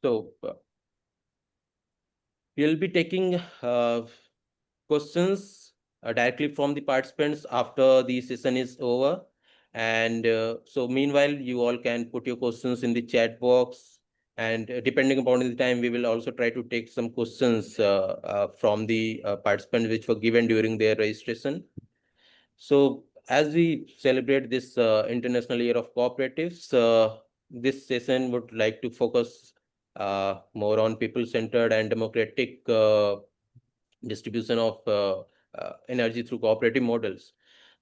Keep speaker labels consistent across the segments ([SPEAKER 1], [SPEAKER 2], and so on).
[SPEAKER 1] So we'll be taking questions directly from the participants after the session is over. And so meanwhile, you all can put your questions in the chat box. And depending upon the time, we will also try to take some questions from the participants which were given during their registration. So as we celebrate this International Year of Cooperatives, this session would like to focus more on people-centered and democratic distribution of energy through cooperative models.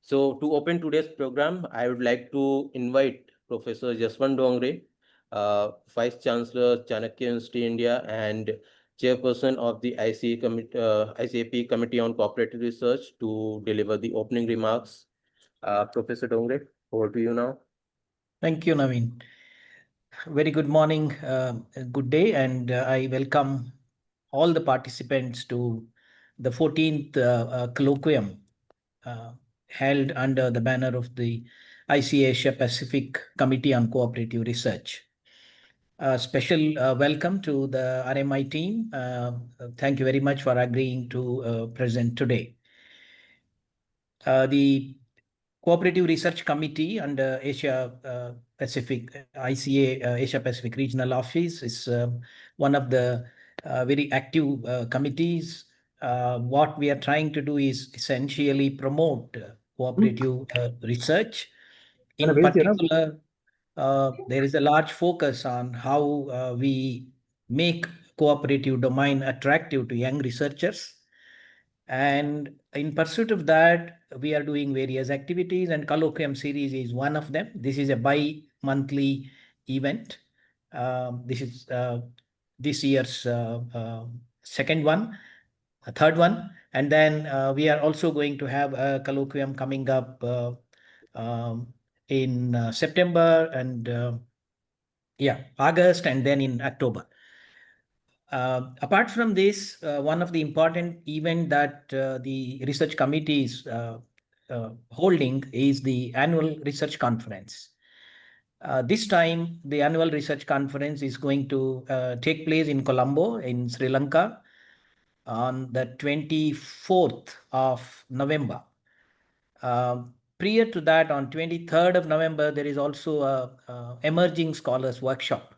[SPEAKER 1] So to open today's program, I would like to invite Professor Jaswant Dongre, Vice Chancellor, Chanakya University, India, and Chairperson of the ICAP Committee on Cooperative Research to deliver the opening remarks. Professor Dongre, over to you now.
[SPEAKER 2] Thank you, Naveen. Very good morning, good day, and I welcome all the participants to the 14th colloquium held under the banner of the IC Asia Pacific Committee on Cooperative Research. A special welcome to the RMI team. Thank you very much for agreeing to present today. The Cooperative Research Committee under Asia Pacific, ICA Asia Pacific Regional Office is one of the very active committees. What we are trying to do is essentially promote cooperative research. In particular, there is a large focus on how we make cooperative domain attractive to young researchers. And in pursuit of that, we are doing various activities, and Colloquium series is one of them. This is a bi-monthly event. This is this year's second one, third one. And then we are also going to have a colloquium coming up in September and August, and then in October. Apart from this, one of the important event that the research committee is holding is the annual research conference. This time, the annual research conference is going to take place in Colombo, in Sri Lanka, on the 24th of November. Prior to that, on 23rd of November, there is also a emerging scholars workshop.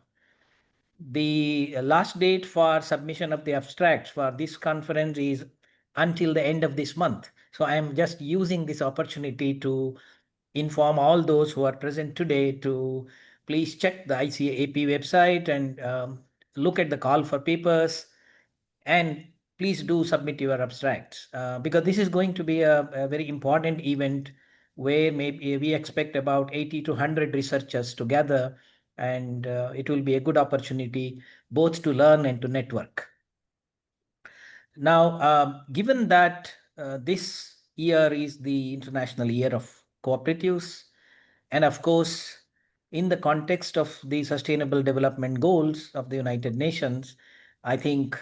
[SPEAKER 2] The last date for submission of the abstracts for this conference is until the end of this month. So I am just using this opportunity to inform all those who are present today to please check the ICAP website and look at the call for papers, and please do submit your abstracts because this is going to be a very important event where maybe we expect about 80 to 100 researchers together, and it will be a good opportunity both to learn and to network. Now, given that this year is the International Year of Cooperatives, and of course, in the context of the Sustainable Development Goals of the United Nations, I think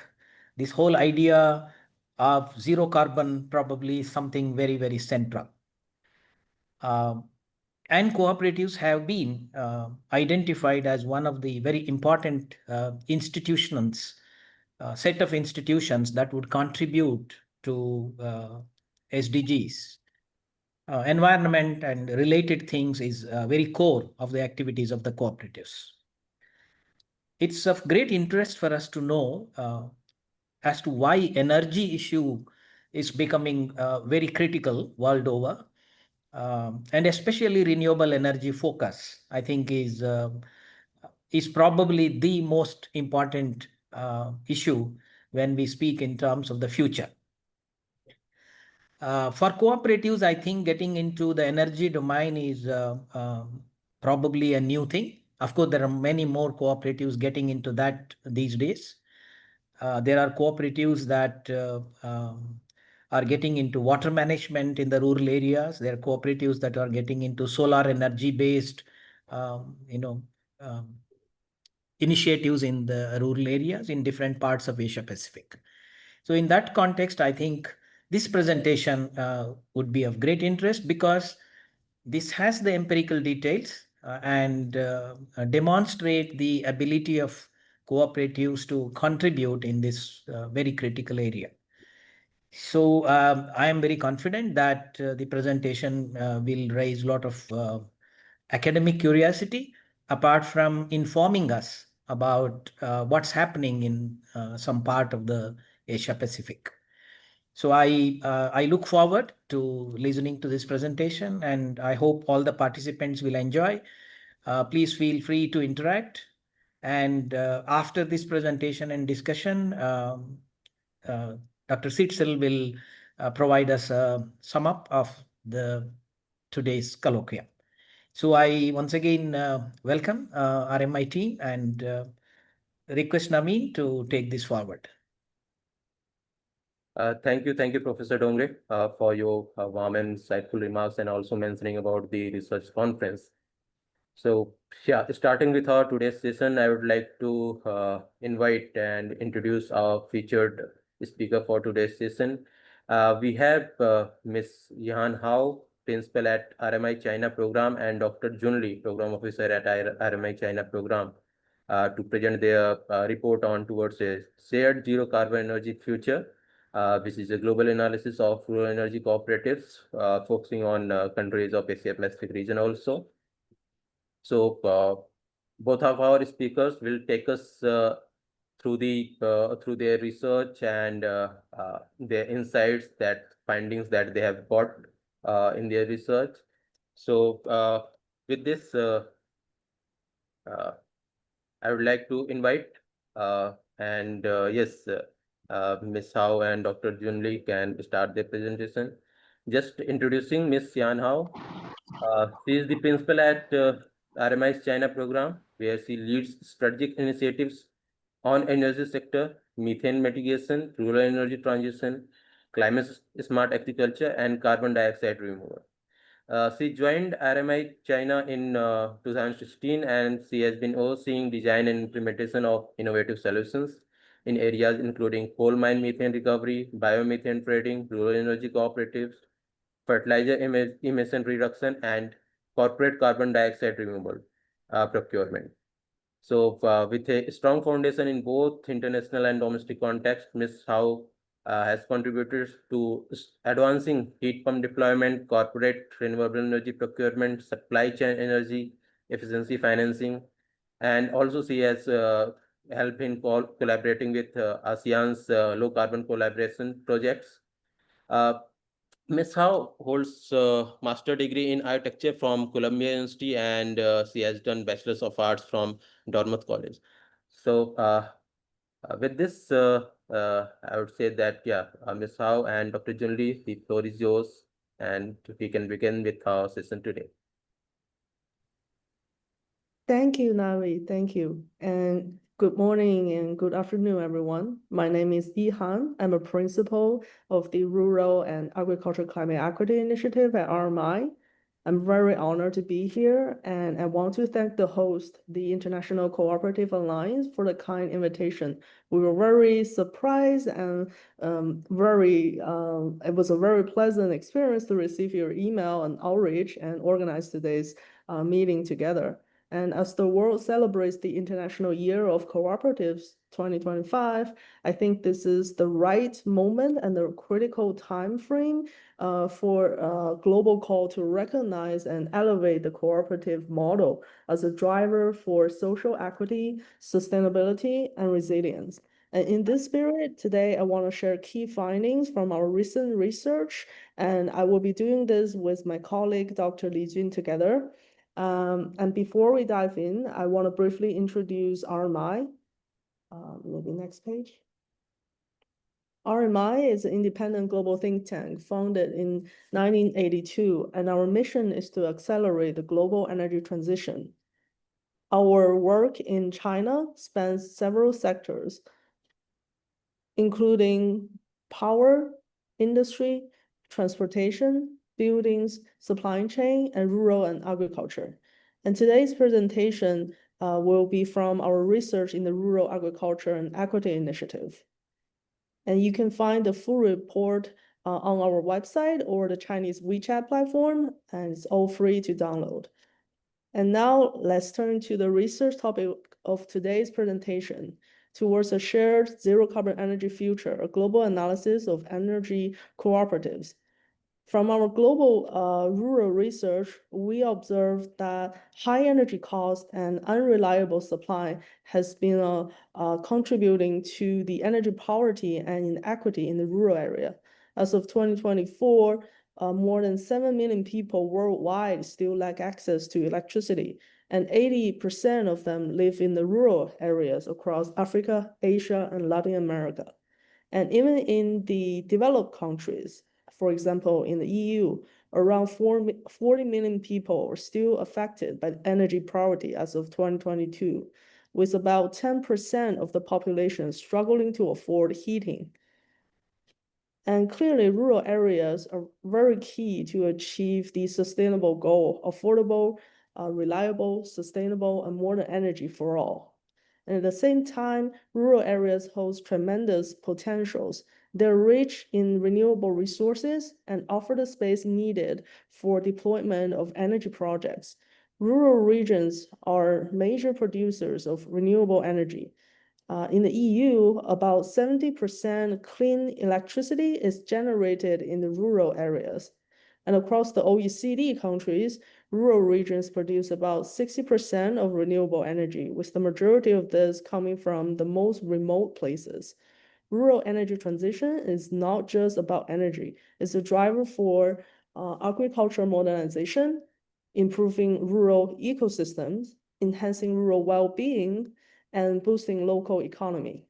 [SPEAKER 2] this whole idea of zero carbon probably is something very, very central. And cooperatives have been identified as one of the very important institutions, set of institutions that would contribute to SDGs. Environment and related things is very core of the activities of the cooperatives. It's of great interest for us to know as to why energy issue is becoming very critical world over. And especially renewable energy focus, I think, is probably the most important issue when we speak in terms of the future. For cooperatives, I think getting into the energy domain is probably a new thing. Of course, there are many more cooperatives getting into that these days. There are cooperatives that are getting into water management in the rural areas. There are cooperatives that are getting into solar energy based, initiatives in the rural areas in different parts of Asia Pacific. So in that context, I think this presentation would be of great interest because this has the empirical details and demonstrate the ability of cooperatives to contribute in this very critical area. So I am very confident that the presentation will raise a lot of academic curiosity, apart from informing us about what's happening in some part of the Asia Pacific. So I look forward to listening to this presentation, and I hope all the participants will enjoy. Please feel free to interact. And after this presentation and discussion, Dr. Sitzel will provide us a sum up of the today's colloquium. So I once again welcome RMI team and request Naveen to take this forward.
[SPEAKER 1] Thank you, Professor Dongre, for your warm and insightful remarks and also mentioning about the research conference. So, yeah, starting with our today's session, I would like to invite and introduce our featured speaker for today's session. We have Ms. Yihan Hao, Principal at RMI China Program, and Dr. Jun Li, Program Officer at RMI China Program, to present their report on towards a shared zero carbon energy future, which is a global analysis of rural energy cooperatives, focusing on countries of Asia Pacific region also. So both of our speakers will take us through their research and their insights, that findings that they have got in their research. So with this, I would like to invite yes, Ms. Hao and Dr. Jun Li can start their presentation. Just introducing Ms. Yan Hao. She is the principal at RMI's China program, where she leads strategic initiatives on energy sector, methane mitigation, rural energy transition, climate smart agriculture, and carbon dioxide removal. She joined RMI China in 2016, and she has been overseeing design and implementation of innovative solutions in areas including coal mine methane recovery, biomethane trading, rural energy cooperatives, fertilizer emission reduction, and corporate carbon dioxide removal procurement. So with a strong foundation in both international and domestic context, Ms. Hao has contributed to advancing heat pump deployment, corporate renewable energy procurement, supply chain energy efficiency financing, and also she has helped in collaborating with ASEAN's low carbon collaboration projects. Ms. Hao holds a master degree in architecture from Columbia University, and she has done Bachelor's of Arts from Dartmouth College. So with this, I would say that, yeah, Ms. Hao and Dr. Jun Li, the floor is yours, and we can begin with our session today.
[SPEAKER 3] Thank you, Navi. Thank you. And good morning and good afternoon, everyone. My name is Yihan. I'm a principal of the Rural and Agriculture Climate Equity Initiative at RMI. I'm very honored to be here, and I want to thank the host, the International Cooperative Alliance, for the kind invitation. We were very surprised and it was a very pleasant experience to receive your email and outreach and organize today's meeting together. And as the world celebrates the International Year of Cooperatives 2025, I think this is the right moment and the critical time frame for a global call to recognize and elevate the cooperative model as a driver for social equity, sustainability, and resilience. And in this spirit, today I want to share key findings from our recent research, and I will be doing this with my colleague, Dr. Li Jun, together. And before we dive in, I want to briefly introduce RMI. Maybe next page. RMI is an independent global think tank founded in 1982, and our mission is to accelerate the global energy transition. Our work in China spans several sectors, including power, industry, transportation, buildings, supply chain, and rural and agriculture. And today's presentation will be from our research in the Rural Agriculture and Equity Initiative. And you can find the full report on our website or the Chinese WeChat platform, and it's all free to download. And now let's turn to the research topic of today's presentation, Towards a Shared Zero-Carbon Energy Future, a Global Analysis of Energy Cooperatives. From our global rural research, we observed that high energy cost and unreliable supply has been contributing to the energy poverty and inequity in the rural area. As of 2024, more than 7 million people worldwide still lack access to electricity, and 80% of them live in the rural areas across Africa, Asia, and Latin America. And even in the developed countries, for example, in the EU, around 40 million people are still affected by energy poverty as of 2022, with about 10% of the population struggling to afford heating. And clearly, rural areas are very key to achieve the sustainable goal, affordable, reliable, sustainable, and modern energy for all. And at the same time, rural areas hold tremendous potentials. They're rich in renewable resources and offer the space needed for deployment of energy projects. Rural regions are major producers of renewable energy. In the EU, about 70% clean electricity is generated in the rural areas. And across the OECD countries, rural regions produce about 60% of renewable energy, with the majority of this coming from the most remote places. Rural energy transition is not just about energy. It's a driver for agricultural modernization, improving rural ecosystems, enhancing rural well-being, and boosting local economy.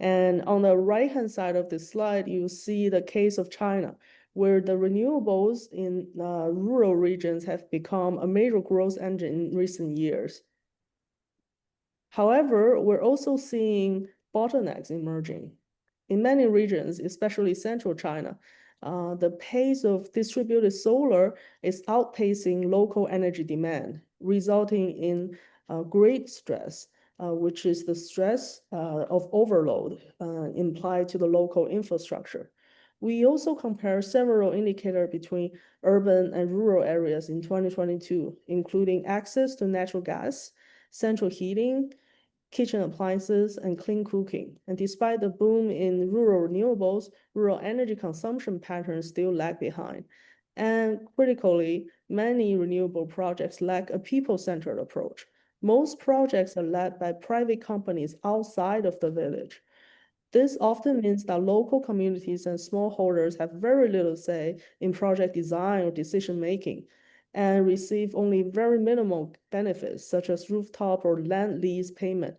[SPEAKER 3] And on the right-hand side of this slide, you see the case of China, where the renewables in rural regions have become a major growth engine in recent years. However, we're also seeing bottlenecks emerging. In many regions, especially central China, the pace of distributed solar is outpacing local energy demand, resulting in great stress, which is the stress of overload implied to the local infrastructure. We also compare several indicators between urban and rural areas in 2022, including access to natural gas, central heating, kitchen appliances, and clean cooking. And despite the boom in rural renewables, rural energy consumption patterns still lag behind. And critically, many renewable projects lack a people-centered approach. Most projects are led by private companies outside of the village. This often means that local communities and smallholders have very little say in project design or decision-making, and receive only very minimal benefits, such as rooftop or land lease payment,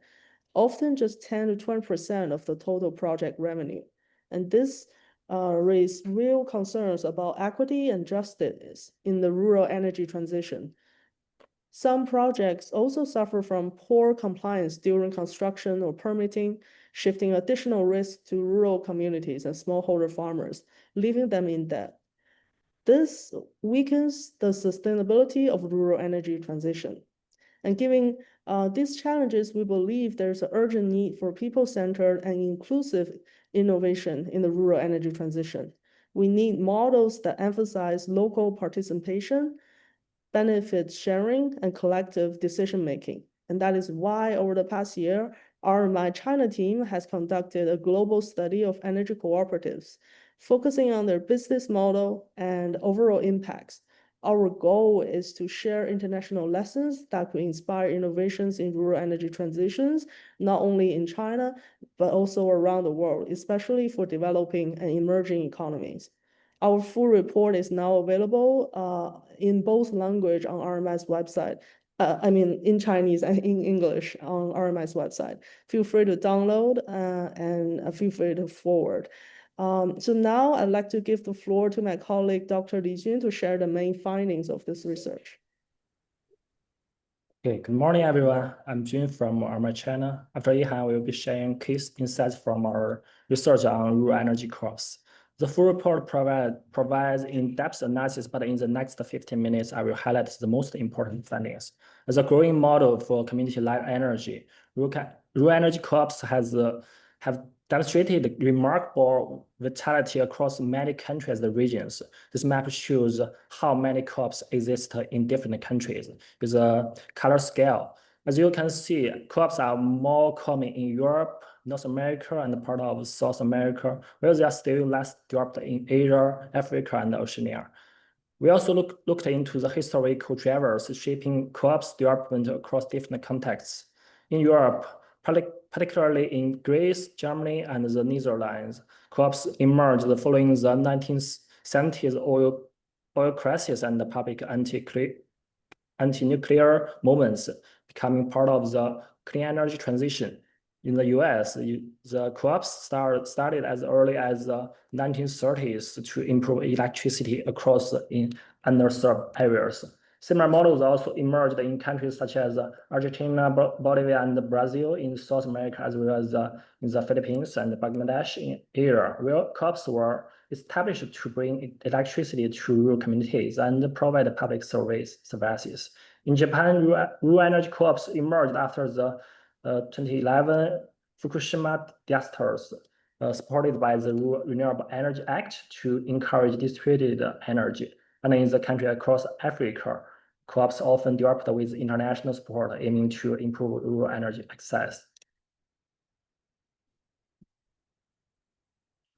[SPEAKER 3] often just 10 to 20% of the total project revenue. And this raises real concerns about equity and justice in the rural energy transition. Some projects also suffer from poor compliance during construction or permitting, shifting additional risk to rural communities and smallholder farmers, leaving them in debt. This weakens the sustainability of rural energy transition. And given these challenges, we believe there's an urgent need for people-centered and inclusive innovation in the rural energy transition. We need models that emphasize local participation, benefit sharing, and collective decision-making. And that is why over the past year, RMI China team has conducted a global study of energy cooperatives, focusing on their business model and overall impacts. Our goal is to share international lessons that could inspire innovations in rural energy transitions, not only in China, but also around the world, especially for developing and emerging economies. Our full report is now available in both language on RMI's website. In Chinese and in English on RMI's website. Feel free to download and feel free to forward. So now I'd like to give the floor to my colleague, Dr. Li Jun, to share the main findings of this research.
[SPEAKER 4] Okay, good morning, everyone. I'm Jun from RMI China. After Yihan, we will be sharing case insights from our research on rural energy crops. The full report provides in-depth analysis, but in the next 15 minutes, I will highlight the most important findings. As a growing model for community-led energy, rural energy co-ops have demonstrated remarkable vitality across many countries and regions. This map shows how many co-ops exist in different countries with a color scale. As you can see, co-ops are more common in Europe, North America, and part of South America, where they are still less developed in Asia, Africa, and Oceania. We also looked into the historical drivers shaping co-ops development across different contexts. In Europe, particularly in Greece, Germany, and the Netherlands, co-ops emerged following the 1970s oil crisis and the public anti-nuclear movements, becoming part of the clean energy transition. In the US, the co-ops started as early as the 1930s to improve electricity across in underserved areas. Similar models also emerged in countries such as Argentina, Bolivia, and Brazil in South America, as well as in the Philippines and Bangladesh in Asia, where co-ops were established to bring electricity to rural communities and provide public services. In Japan, rural energy co-ops emerged after the 2011 Fukushima disasters, supported by the Renewable Energy Act to encourage distributed energy. And in the country across Africa, co-ops often developed with international support, aiming to improve rural energy access.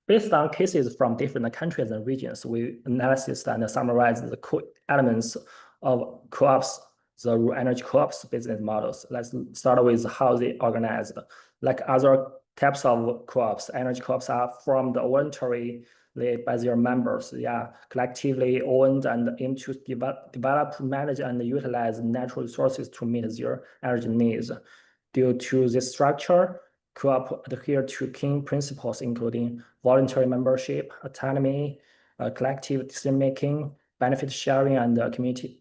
[SPEAKER 4] Based on cases from different countries and regions, we analyzed and summarized the core elements of co-ops, the rural energy co-ops business models. Let's start with how they organized. Like other types of co-ops, energy co-ops are formed voluntarily by their members. They are collectively owned and aim to develop, manage, and utilize natural resources to meet their energy needs. Due to this structure, co-op adhere to key principles, including voluntary membership, autonomy, collective decision-making, benefit sharing, and community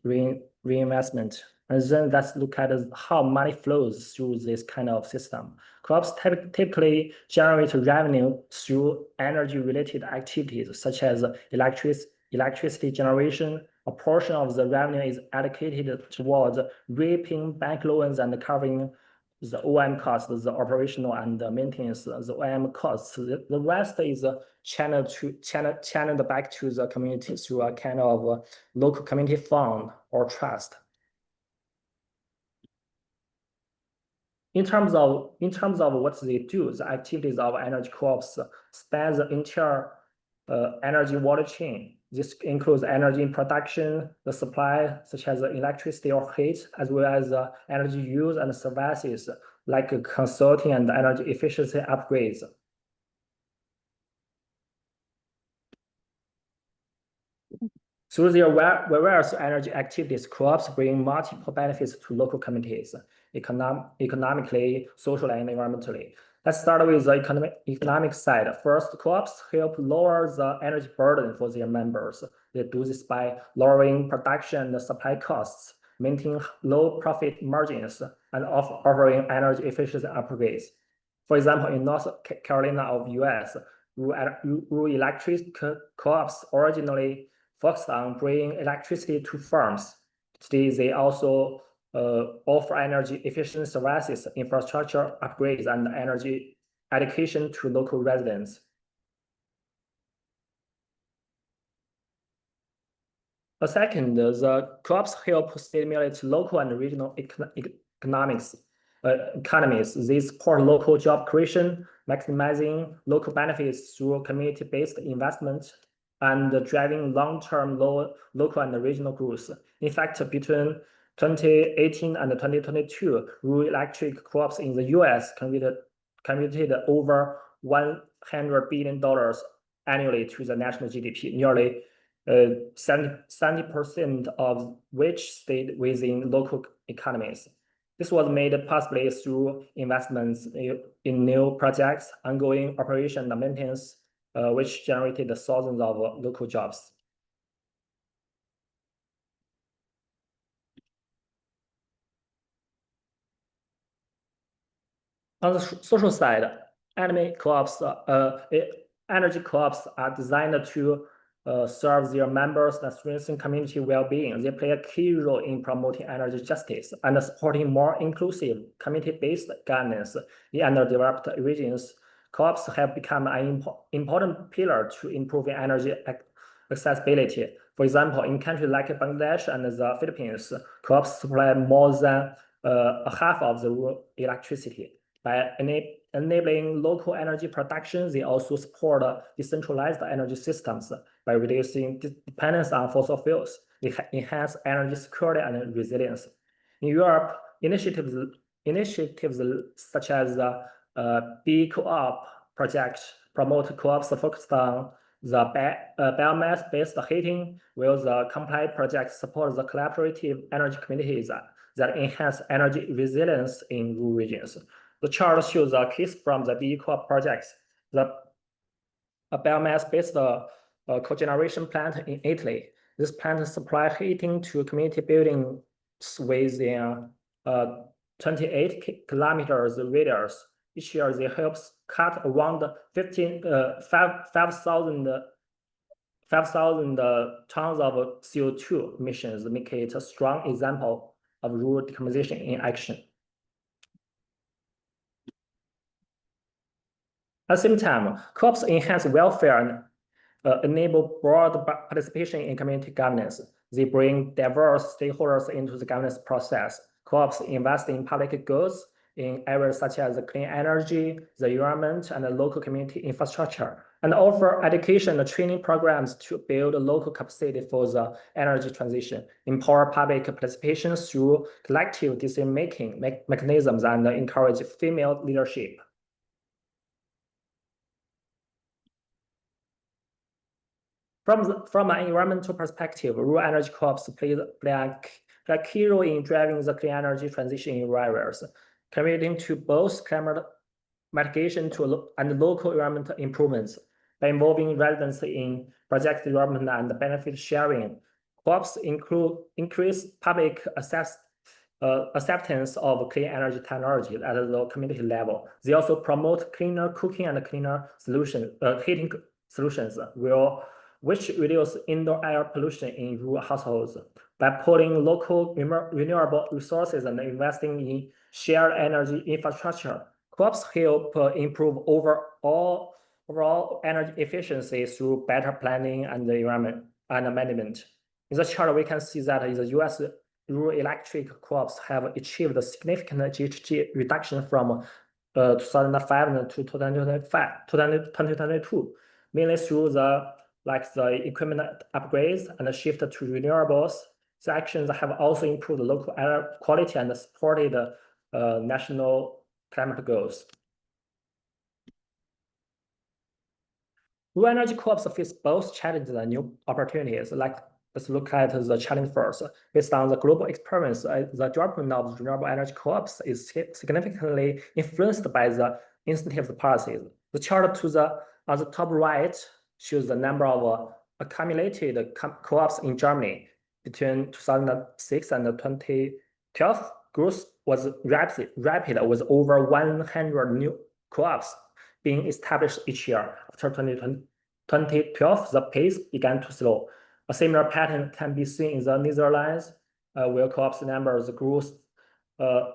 [SPEAKER 4] reinvestment. And then let's look at how money flows through this kind of system. Co-ops typically generate revenue through energy-related activities, such as electricity generation. A portion of the revenue is allocated towards repaying bank loans and covering the OM costs, the operational and maintenance, the OM costs. The rest is channeled back to the community through a kind of local community fund or trust. In terms of what they do, the activities of energy co-ops span the entire energy water chain. This includes energy production, the supply, such as electricity or heat, as well as energy use and services like consulting and energy efficiency upgrades. Through their various energy activities, co-ops bring multiple benefits to local communities, economically, socially, and environmentally. Let's start with the economic side. First, co-ops help lower the energy burden for their members. They do this by lowering production and supply costs, maintaining low profit margins, and offering energy efficiency upgrades. For example, in North Carolina of US, rural electric co-ops originally focused on bringing electricity to farms. Today, they also offer energy efficient services, infrastructure upgrades, and energy education to local residents. A second, the co-ops help stimulate local and regional economies. They support local job creation, maximizing local benefits through community-based investment, and driving long-term local and regional growth. In fact, between 2018 and 2022, rural electric co-ops in the US contributed over $100 billion annually to the national GDP, nearly 70% of which stayed within local economies. This was made possible through investments in new projects, ongoing operation and maintenance, which generated thousands of local jobs. On the social side, energy co-ops are designed to serve their members and strengthen community well-being. They play a key role in promoting energy justice and supporting more inclusive community-based governance in underdeveloped regions. Co-ops have become an important pillar to improving energy accessibility. For example, in countries like Bangladesh and the Philippines, co-ops supply more than half of the rural electricity. By enabling local energy production, they also support decentralized energy systems by reducing dependence on fossil fuels. They enhance energy security and resilience. In Europe, initiatives such as the Bee Co-op project promote co-ops focused on the biomass-based heating, while the Comply project supports the collaborative energy communities that enhance energy resilience in rural regions. The chart shows a case from the Bee Co-op projects. A biomass-based cogeneration plant in Italy. This plant supplies heating to community buildings within 28 kilometers radius. Each year, they help cut around 5,000 tons of CO2 emissions, make it a strong example of rural decarbonization in action. At the same time, co-ops enhance welfare and enable broad participation in community governance. They bring diverse stakeholders into the governance process. Co-ops invest in public goods in areas such as clean energy, the environment, and the local community infrastructure, and offer education and training programs to build a local capacity for the energy transition, empower public participation through collective decision-making mechanisms, and encourage female leadership. From an environmental perspective, rural energy co-ops play a key role in driving the clean energy transition in rural areas, contributing to both climate mitigation and local environmental improvements. By involving residents in project development and benefit sharing, co-ops increase public acceptance of clean energy technology at the community level. They also promote cleaner cooking and cleaner heating solutions, which reduce indoor air pollution in rural households. By pulling local renewable resources and investing in shared energy infrastructure, co-ops help improve overall energy efficiency through better planning and the environment and management. In the chart, we can see that in the US, rural electric co-ops have achieved a significant GHG reduction from 2005 to 2022, mainly through the equipment upgrades and the shift to renewables. The actions have also improved local air quality and supported national climate goals. Rural energy co-ops face both challenges and new opportunities. Let's look at the challenge first. Based on the global experience, the development of renewable energy co-ops is significantly influenced by the incentive policies. The chart on the top right shows the number of accumulated co-ops in Germany between 2006 and 2012. Growth was rapid with over 100 new co-ops being established each year. After 2012, the pace began to slow. A similar pattern can be seen in the Netherlands, where co-ops numbers grew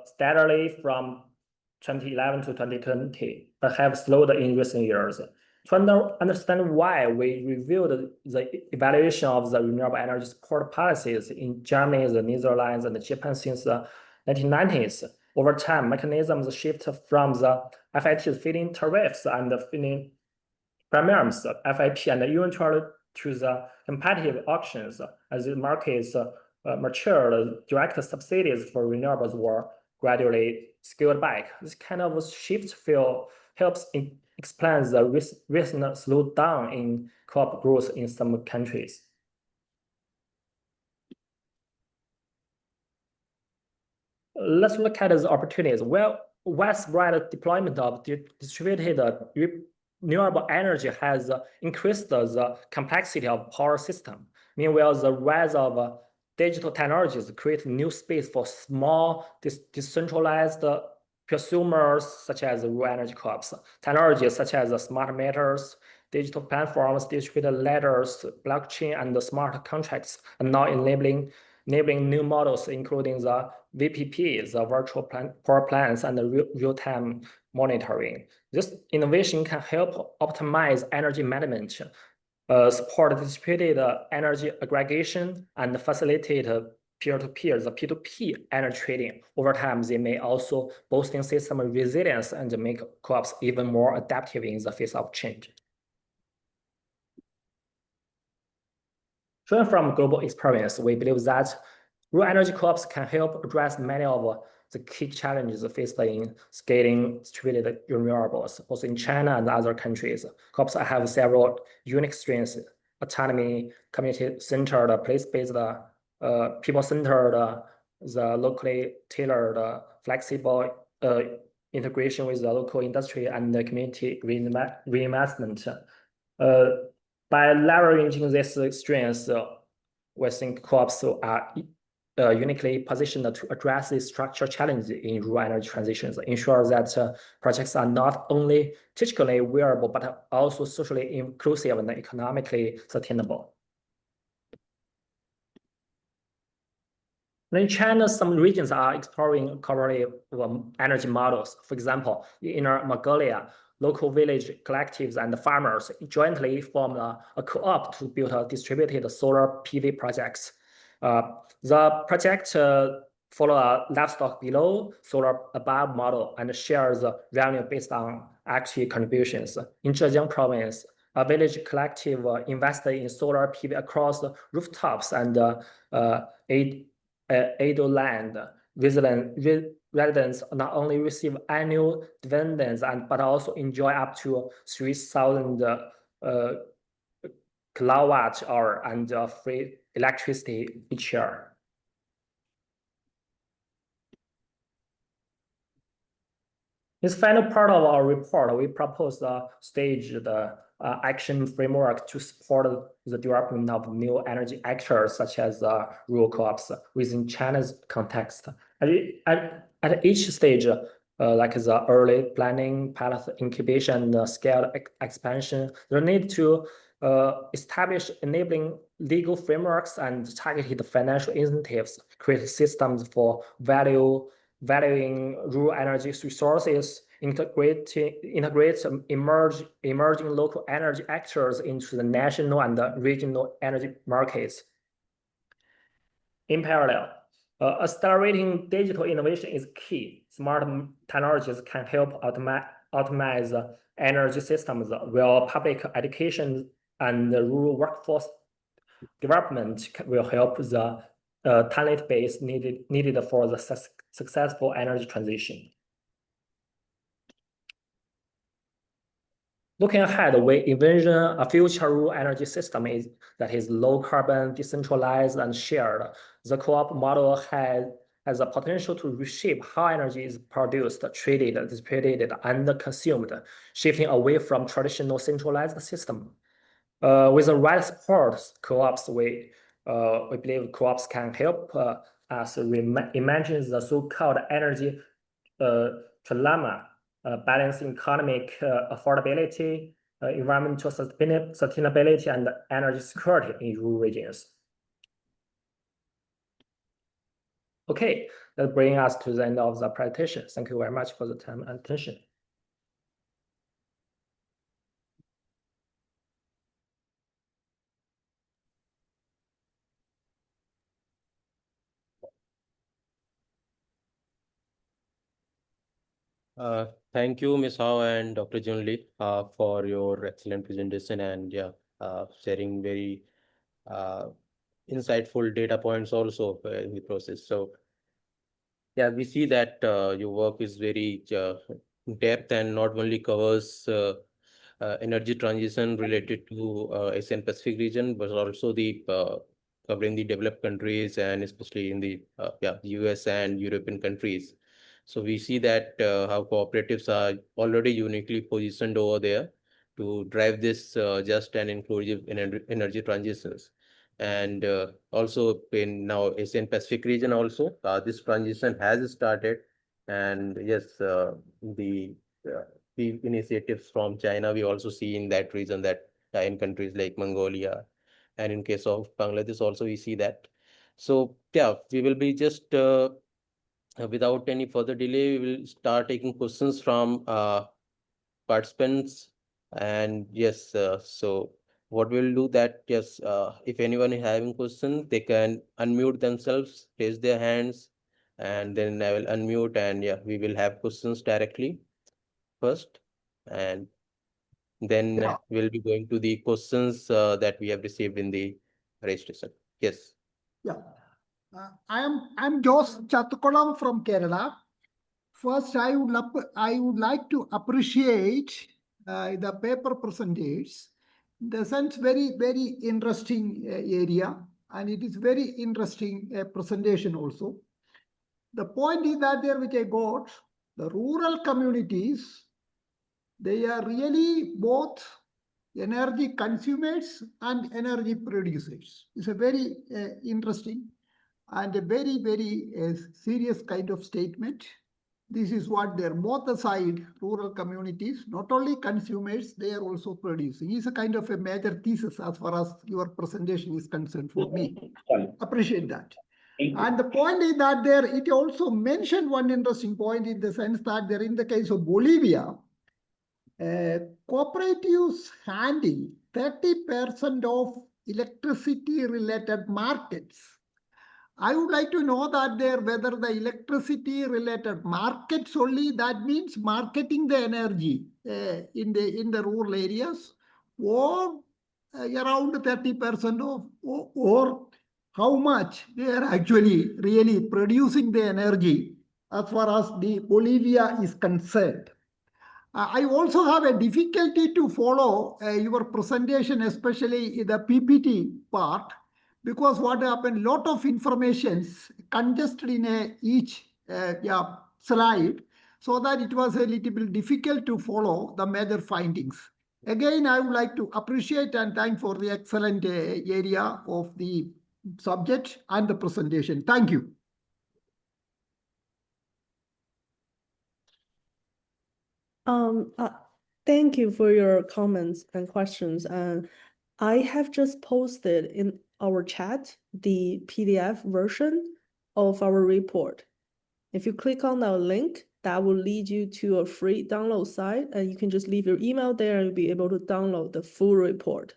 [SPEAKER 4] steadily from 2011 to 2020, but have slowed in recent years. To understand why, we reviewed the evaluation of the renewable energy support policies in Germany, the Netherlands, and Japan since the 1990s. Over time, mechanisms shift from the FIT feed-in tariffs and the feed-in premiums, FIP, and eventually to the competitive auctions. As the markets matured, direct subsidies for renewables were gradually scaled back. This kind of shift helps explain the recent slowdown in co-op growth in some countries. Let's look at the opportunities. Well, widespread deployment of distributed renewable energy has increased the complexity of power system. Meanwhile, the rise of digital technologies create new space for small, decentralized prosumers such as rural energy co-ops. Technologies such as smart meters, digital platforms, distributed ladders, blockchain, and smart contracts are now enabling new models, including the VPP, the virtual power plants, and the real-time monitoring. This innovation can help optimize energy management, support distributed energy aggregation, and facilitate peer-to-peer, the P2P energy trading. Over time, they may also boosting system resilience and make co-ops even more adaptive in the face of change. Drawing from global experience, we believe that rural energy co-ops can help address many of the key challenges faced in scaling distributed renewables, both in China and other countries. Co-ops have several unique strengths: autonomy, community-centered, place-based, people-centered, the locally tailored, flexible integration with the local industry and the community reinvestment. By leveraging these strengths, we think co-ops are uniquely positioned to address these structural challenges in rural energy transitions, ensure that projects are not only technically viable, but also socially inclusive and economically sustainable. In China, some regions are exploring cooperative energy models. For example, in Inner Mongolia, local village collectives and farmers jointly formed a co-op to build distributed solar PV projects. The project follow a livestock below, solar above model and shares revenue based on actual contributions. In Zhejiang province, a village collective invested in solar PV across rooftops and idle land. Residents not only receive annual dividends but also enjoy up to 3,000 kilowatt hour and free electricity each year. This final part of our report, we propose a staged action framework to support the development of new energy actors such as rural co-ops within China's context. At each stage, like the early planning, pilot incubation, scale expansion, there need to establish enabling legal frameworks and targeted financial incentives, create systems for valuing rural energy resources, integrate emerging local energy actors into the national and the regional energy markets. In parallel, accelerating digital innovation is key. Smart technologies can help optimize energy systems, while public education and the rural workforce development will help the talent base needed for the successful energy transition. Looking ahead, we envision a future rural energy system that is low carbon, decentralized, and shared. The co-op model has a potential to reshape how energy is produced, traded, distributed, and consumed, shifting away from traditional centralized system. With the right support, co-ops, we believe co-ops can help us imagine the so-called energy trilemma, balancing economic affordability, environmental sustainability, and energy security in rural regions. Okay, that brings us to the end of the presentation. Thank you very much for the time and attention.
[SPEAKER 1] Thank you, Ms. Hao and Dr. Jun Li, for your excellent presentation and sharing very insightful data points also in the process. So we see that your work is very depth and not only covers energy transition related to Asian Pacific region, but also the covering the developed countries and especially in the US and European countries. So we see that how cooperatives are already uniquely positioned over there to drive this just and inclusive energy transitions. And also in now Asian Pacific region also, this transition has started. And yes, the initiatives from China, we also see in that region that in countries like Mongolia, and in case of Bangladesh also we see that. So we will be just without any further delay, we will start taking questions from participants. And yes, so what we'll do that, yes, if anyone is having question, they can unmute themselves, raise their hands, and then I will unmute, and yeah, we will have questions directly first, and then
[SPEAKER 5] Yeah.
[SPEAKER 1] we'll be going to the questions that we have received in the registration. Yes.
[SPEAKER 5] Yeah. I'm Jose Chattukulam from Kerala. First, I would like to appreciate the paper presenters. In the sense, very interesting area, and it is very interesting presentation also. The point is that there which I got, the rural communities, they are really both energy consumers and energy producers. It's a very interesting and a very serious kind of statement. This is what they're both the side, rural communities, not only consumers, they are also producing. It's a kind of a major thesis as far as your presentation is concerned for me. Appreciate that. And the point is that there, it also mentioned one interesting point in the sense that there in the case of Bolivia, cooperatives handle 30% of electricity related markets. I would like to know that there whether the electricity related markets only, that means marketing the energy in the rural areas, or around 30% of, or how much they are actually really producing the energy as far as the Bolivia is concerned. I also have a difficulty to follow your presentation, especially the PPT part, because what happened, lot of informations congested in each slide, so that it was a little bit difficult to follow the major findings. Again, I would like to appreciate and thank for the excellent area of the subject and the presentation. Thank you.
[SPEAKER 3] Thank you for your comments and questions. And I have just posted in our chat the PDF version of our report. If you click on that link, that will lead you to a free download site, and you can just leave your email there and you'll be able to download the full report.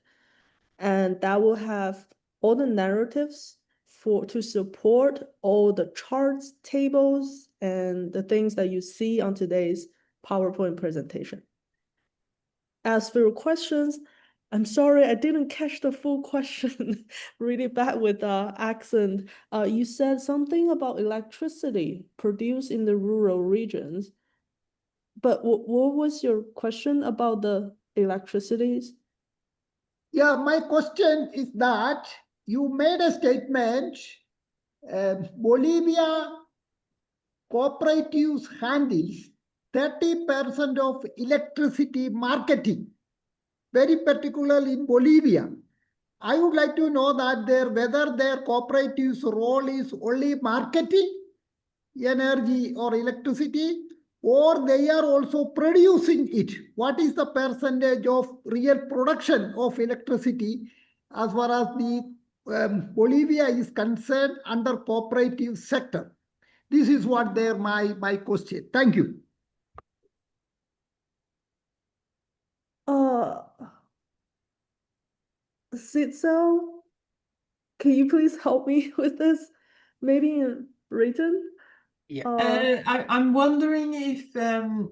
[SPEAKER 3] And that will have all the narratives to support all the charts, tables, and the things that you see on today's PowerPoint presentation. As for your questions, I'm sorry, I didn't catch the full question. Really bad with accent. You said something about electricity produced in the rural regions, but what was your question about the electricities?
[SPEAKER 5] Yeah, my question is that you made a statement, Bolivia cooperatives handles 30% of electricity marketing, very particularly in Bolivia. I would like to know that whether their cooperatives' role is only marketing energy or electricity, or they are also producing it. What is the percentage of real production of electricity as far as the Bolivia is concerned under cooperative sector? This is what my question. Thank you.
[SPEAKER 3] Sitso, can you please help me with this? Maybe in written?
[SPEAKER 2] Yeah.
[SPEAKER 6] I'm wondering if I'm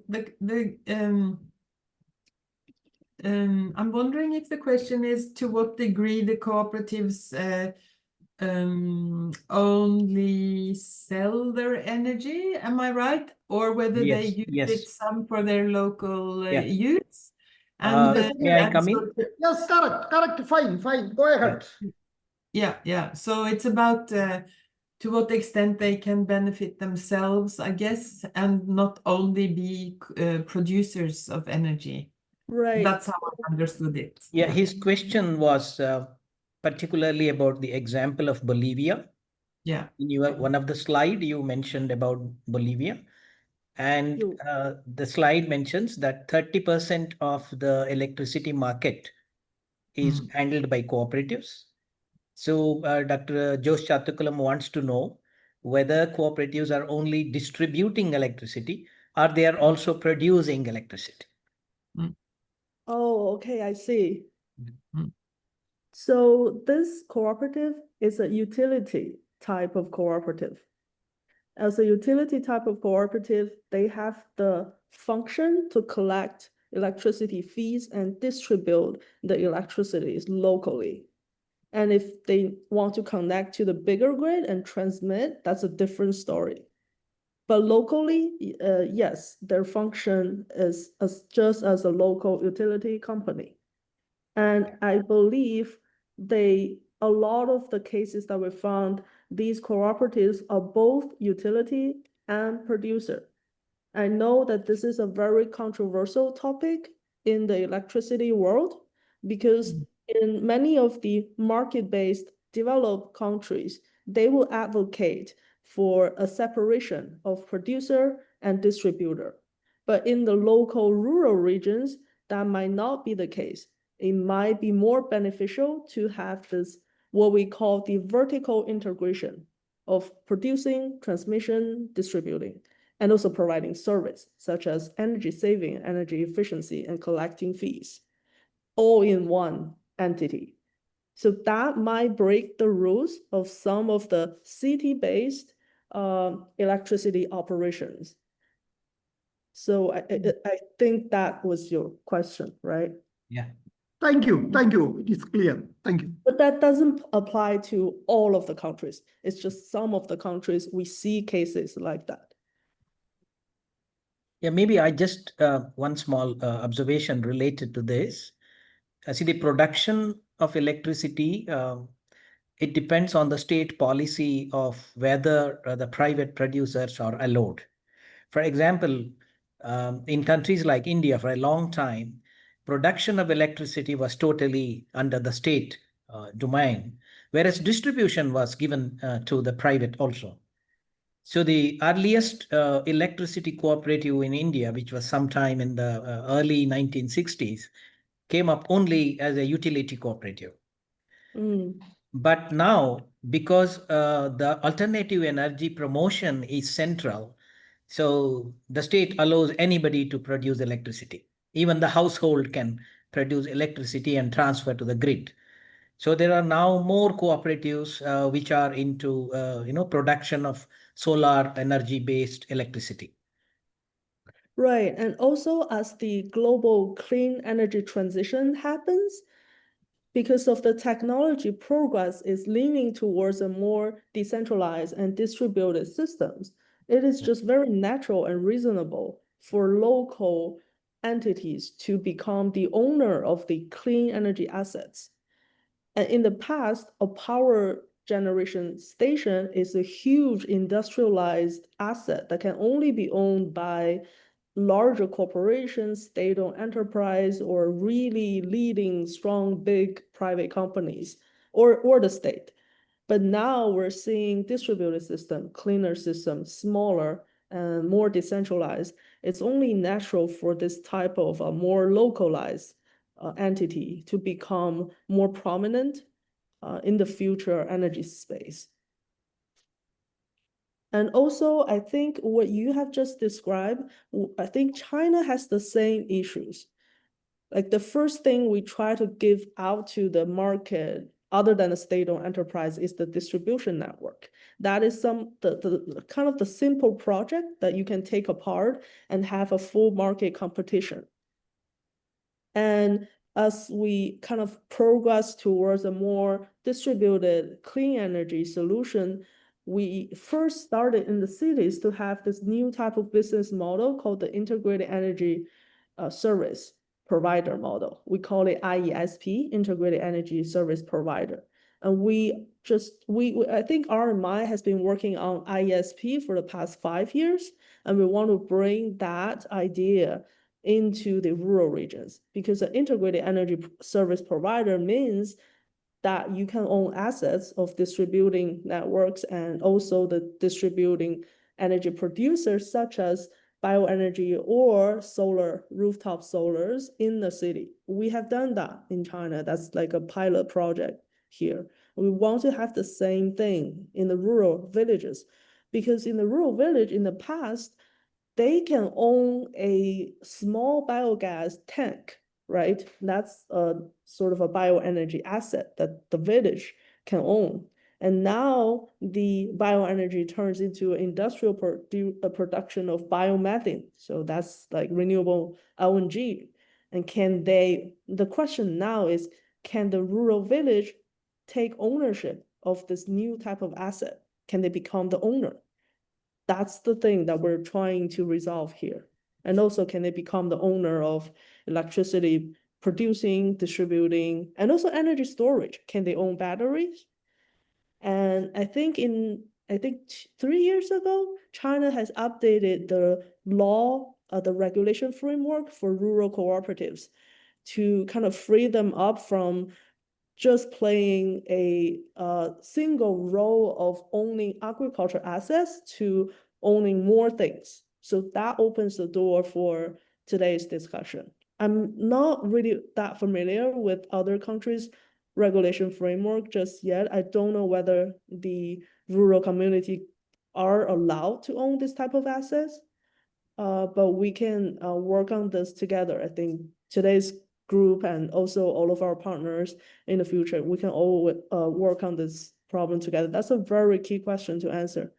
[SPEAKER 6] wondering if the question is to what degree the cooperatives only sell their energy, am I right? Or whether they use it some for their local use? And
[SPEAKER 2] may I come in?
[SPEAKER 5] Yes, correct, fine, go ahead.
[SPEAKER 6] Yeah. So it's about to what extent they can benefit themselves, I guess, and not only be producers of energy.
[SPEAKER 3] Right.
[SPEAKER 6] That's how I understood it.
[SPEAKER 2] Yeah, his question was particularly about the example of Bolivia.
[SPEAKER 6] Yeah.
[SPEAKER 2] In one of the slide you mentioned about Bolivia, and the slide mentions that 30% of the electricity market is handled by cooperatives. So Dr. Jose Chattukulam wants to know whether cooperatives are only distributing electricity or they are also producing electricity.
[SPEAKER 3] Oh, okay, I see. So this cooperative is a utility type of cooperative. As a utility type of cooperative, they have the function to collect electricity fees and distribute the electricity locally. And if they want to connect to the bigger grid and transmit, that's a different story. But locally, yes, their function is just as a local utility company. And I believe a lot of the cases that we found, these cooperatives are both utility and producer. I know that this is a very controversial topic in the electricity world because in many of the market-based developed countries, they will advocate for a separation of producer and distributor. But in the local rural regions, that might not be the case. It might be more beneficial to have this, what we call the vertical integration of producing, transmission, distributing, and also providing service such as energy saving, energy efficiency, and collecting fees, all in one entity. So that might break the rules of some of the city-based electricity operations. So I think that was your question, right?
[SPEAKER 2] Yeah.
[SPEAKER 5] Thank you. Thank you. It is clear. Thank you.
[SPEAKER 3] But that doesn't apply to all of the countries. It's just some of the countries we see cases like that.
[SPEAKER 2] Yeah, maybe I just one small observation related to this. See, the production of electricity, it depends on the state policy of whether the private producers are allowed. For example, in countries like India, for a long time, production of electricity was totally under the state domain, whereas distribution was given to the private also. So the earliest electricity cooperative in India, which was sometime in the early 1960s, came up only as a utility cooperative. But now, because the alternative energy promotion is central, so the state allows anybody to produce electricity. Even the household can produce electricity and transfer to the grid. So there are now more cooperatives which are into production of solar energy based electricity.
[SPEAKER 3] Right. And also as the global clean energy transition happens, because of the technology progress is leaning towards a more decentralized and distributed systems, it is just very natural and reasonable for local entities to become the owner of the clean energy assets. And in the past, a power generation station is a huge industrialized asset that can only be owned by larger corporations, state-owned enterprise, or really leading strong, big private companies, or the state. But now we're seeing distributed system, cleaner system, smaller and more decentralized. It's only natural for this type of a more localized entity to become more prominent in the future energy space. And also, I think what you have just described, I think China has the same issues. Like the first thing we try to give out to the market, other than a state-owned enterprise, is the distribution network. That is the kind of the simple project that you can take apart and have a full market competition. And as we kind of progress towards a more distributed clean energy solution, we first started in the cities to have this new type of business model called the integrated energy service provider model. We call it IESP, integrated energy service provider. And I think RMI has been working on IESP for the past 5 years, and we want to bring that idea into the rural regions, because an integrated energy service provider means that you can own assets of distributing networks and also the distributing energy producers such as bioenergy or solar, rooftop solars in the city. We have done that in China. That's like a pilot project here. We want to have the same thing in the rural villages, because in the rural village in the past, they can own a small biogas tank, right? That's a sort of a bioenergy asset that the village can own. And now the bioenergy turns into industrial production of biomethane. So that's like renewable LNG. And the question now is, can the rural village take ownership of this new type of asset? Can they become the owner? That's the thing that we're trying to resolve here. And also, can they become the owner of electricity producing, distributing, and also energy storage? Can they own batteries? And I think 3 years ago, China has updated the law, the regulation framework for rural cooperatives to kind of free them up from just playing a single role of owning agriculture assets to owning more things. So that opens the door for today's discussion. I'm not really that familiar with other countries' regulation framework just yet. I don't know whether the rural community are allowed to own this type of assets, but we can work on this together. I think today's group and also all of our partners in the future, we can all work on this problem together. That's a very key question to answer.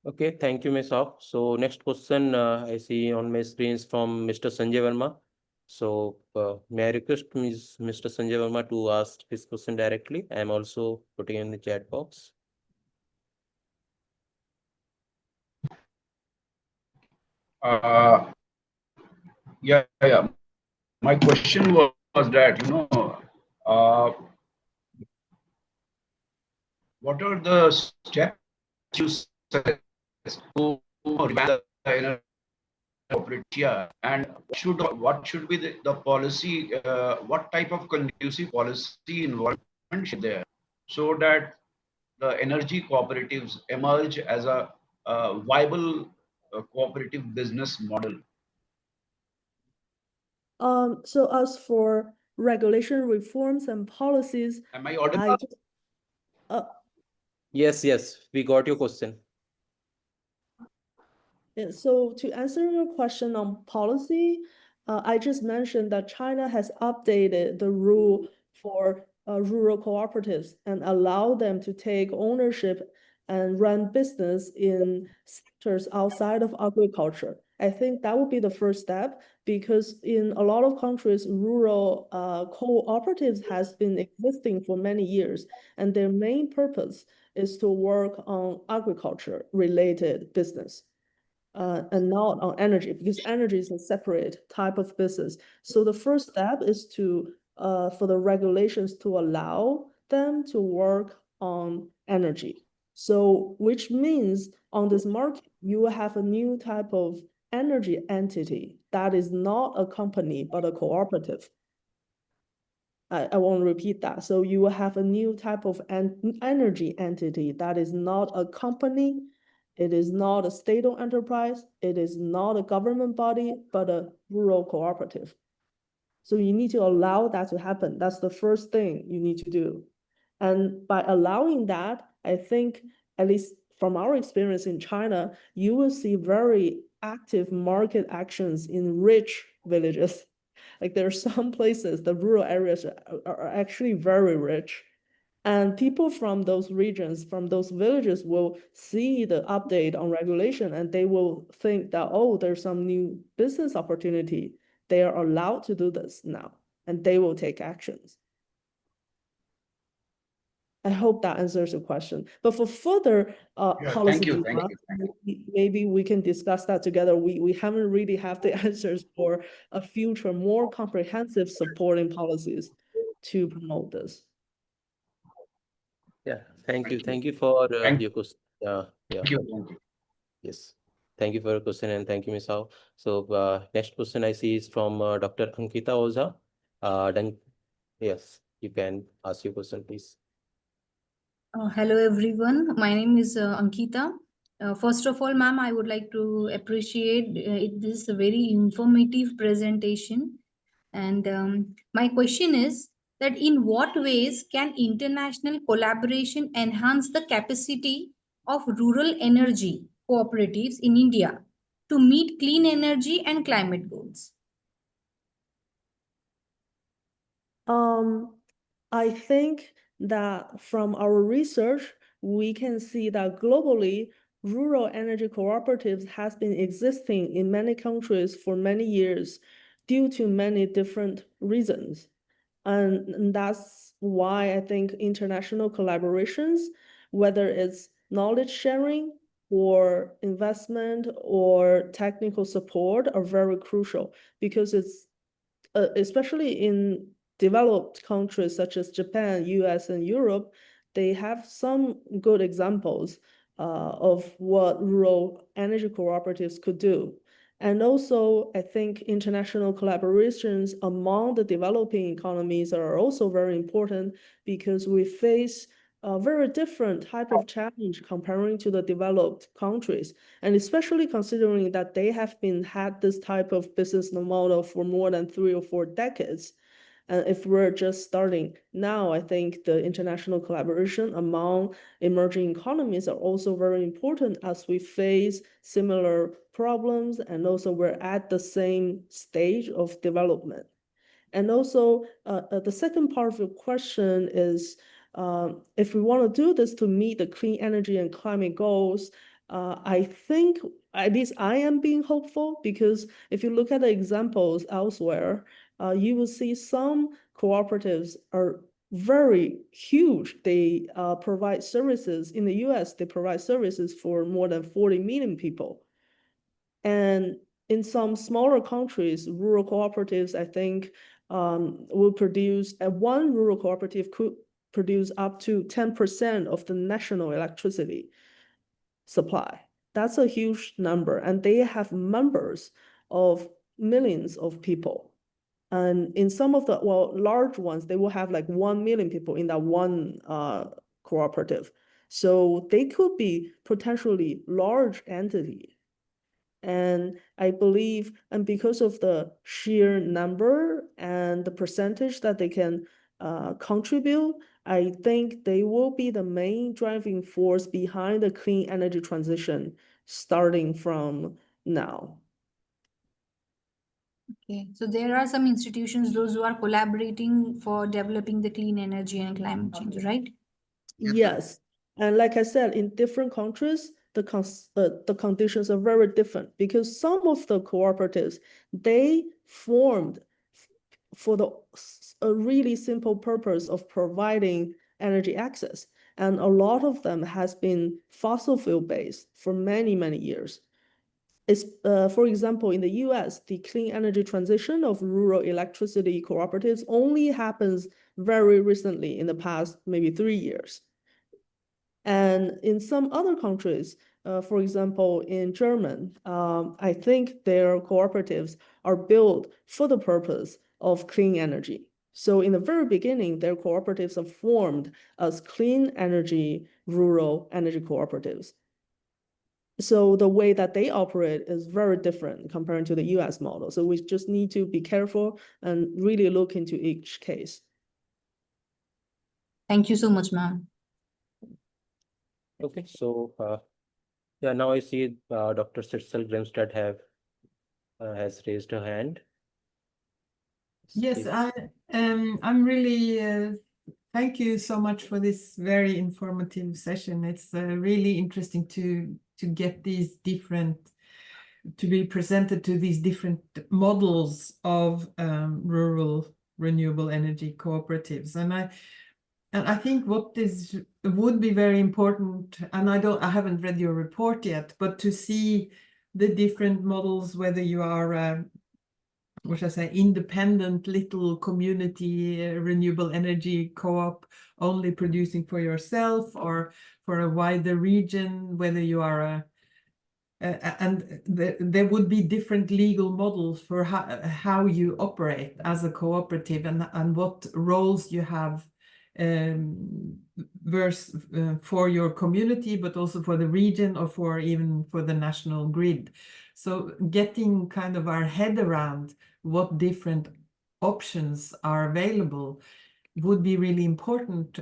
[SPEAKER 1] Okay, thank you, Ms. Hao. So next question I see on my screen is from Mr. Sanjay Verma. So may I request Mr. Sanjay Verma to ask his question directly? I am also putting in the chat box.
[SPEAKER 7] Yeah. My question was that, what are the steps you suggest to revamp the energy cooperative, and what should be the policy? What type of conducive policy environment should there, so that the energy cooperatives emerge as a viable cooperative business model?
[SPEAKER 3] So as for regulation reforms and policies,
[SPEAKER 7] Am I audible?
[SPEAKER 1] Yes, we got your question.
[SPEAKER 3] Yeah, so to answer your question on policy, I just mentioned that China has updated the rule for rural cooperatives and allow them to take ownership and run business in sectors outside of agriculture. I think that would be the first step, because in a lot of countries, rural cooperatives has been existing for many years, and their main purpose is to work on agriculture related business. And not on energy, because energy is a separate type of business. So the first step is for the regulations to allow them to work on energy. So which means on this market, you will have a new type of energy entity that is not a company, but a cooperative. I won't repeat that. So you will have a new type of energy entity that is not a company. It is not a state-owned enterprise. It is not a government body, but a rural cooperative. So you need to allow that to happen. That's the first thing you need to do. And by allowing that, I think, at least from our experience in China, you will see very active market actions in rich villages. Like there are some places, the rural areas are actually very rich. And people from those regions, from those villages will see the update on regulation, and they will think that, oh, there's some new business opportunity. They are allowed to do this now, and they will take actions. I hope that answers your question. But for further policy development, maybe we can discuss that together. We haven't really have the answers for a future more comprehensive supporting policies to promote this.
[SPEAKER 1] Yeah, thank you. Thank you for your question. Yeah.
[SPEAKER 7] Thank you.
[SPEAKER 1] Yes. Thank you for your question, and thank you, Ms. Hao. So next question I see is from Dr. Ankita Oza. Then yes, you can ask your question, please.
[SPEAKER 8] Hello everyone, my name is Ankita. First of all, ma'am, I would like to appreciate this is a very informative presentation. And my question is that in what ways can international collaboration enhance the capacity of rural energy cooperatives in India to meet clean energy and climate goals?
[SPEAKER 3] I think that from our research, we can see that globally, rural energy cooperatives has been existing in many countries for many years due to many different reasons. And that's why I think international collaborations, whether it's knowledge sharing or investment or technical support, are very crucial because it's especially in developed countries such as Japan, US, and Europe, they have some good examples of what rural energy cooperatives could do. And also, I think international collaborations among the developing economies are also very important because we face a very different type of challenge comparing to the developed countries. And especially considering that they have had this type of business model for more than 3 or 4 decades. And if we're just starting now, I think the international collaboration among emerging economies are also very important as we face similar problems and also we're at the same stage of development. And also, the second part of your question is, if we want to do this to meet the clean energy and climate goals, I think, at least I am being hopeful, because if you look at the examples elsewhere, you will see some cooperatives are very huge. They provide services in the US, they provide services for more than 40 million people. And in some smaller countries, rural cooperatives, I think, will produce, one rural cooperative could produce up to 10% of the national electricity supply. That's a huge number, and they have members of millions of people. And in some of the large ones, they will have like 1 million people in that one cooperative. So they could be potentially large entities. And I believe, and because of the sheer number and the percentage that they can contribute, I think they will be the main driving force behind the clean energy transition starting from now.
[SPEAKER 8] Okay, so there are some institutions, those who are collaborating for developing the clean energy and climate change, right?
[SPEAKER 3] Yes. And like I said, in different countries, the conditions are very different because some of the cooperatives, they formed for a really simple purpose of providing energy access. And a lot of them has been fossil fuel based for many, many years. For example, in the US, the clean energy transition of rural electricity cooperatives only happens very recently in the past maybe 3 years. And in some other countries, for example, in Germany, I think their cooperatives are built for the purpose of clean energy. So in the very beginning, their cooperatives are formed as clean energy rural energy cooperatives. So the way that they operate is very different compared to the US model. So we just need to be careful and really look into each case.
[SPEAKER 8] Thank you so much, ma'am.
[SPEAKER 1] Okay, so yeah, now I see Dr. Sitzel Grimstad has raised her hand.
[SPEAKER 6] Yes,
[SPEAKER 1] Please.
[SPEAKER 6] I'm really thank you so much for this very informative session. It's really interesting to get these different, to be presented to these different models of rural renewable energy cooperatives. And I think what would be very important, and I haven't read your report yet, but to see the different models, whether you are what should I say, independent little community renewable energy co-op only producing for yourself or for a wider region, whether you are and there would be different legal models for how you operate as a cooperative and what roles you have for your community, but also for the region or for even for the national grid. So getting kind of our head around what different options are available would be really important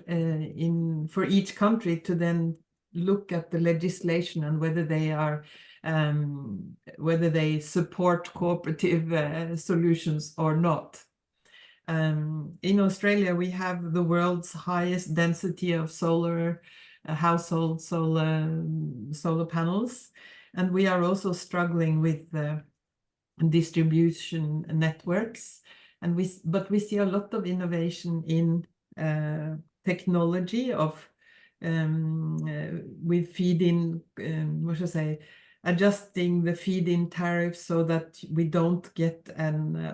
[SPEAKER 6] for each country to then look at the legislation and whether they are whether they support cooperative solutions or not. In Australia, we have the world's highest density of solar household solar panels, and we are also struggling with distribution networks. But we see a lot of innovation in technology of with feed-in, what should I say, adjusting the feed-in tariff so that we don't get an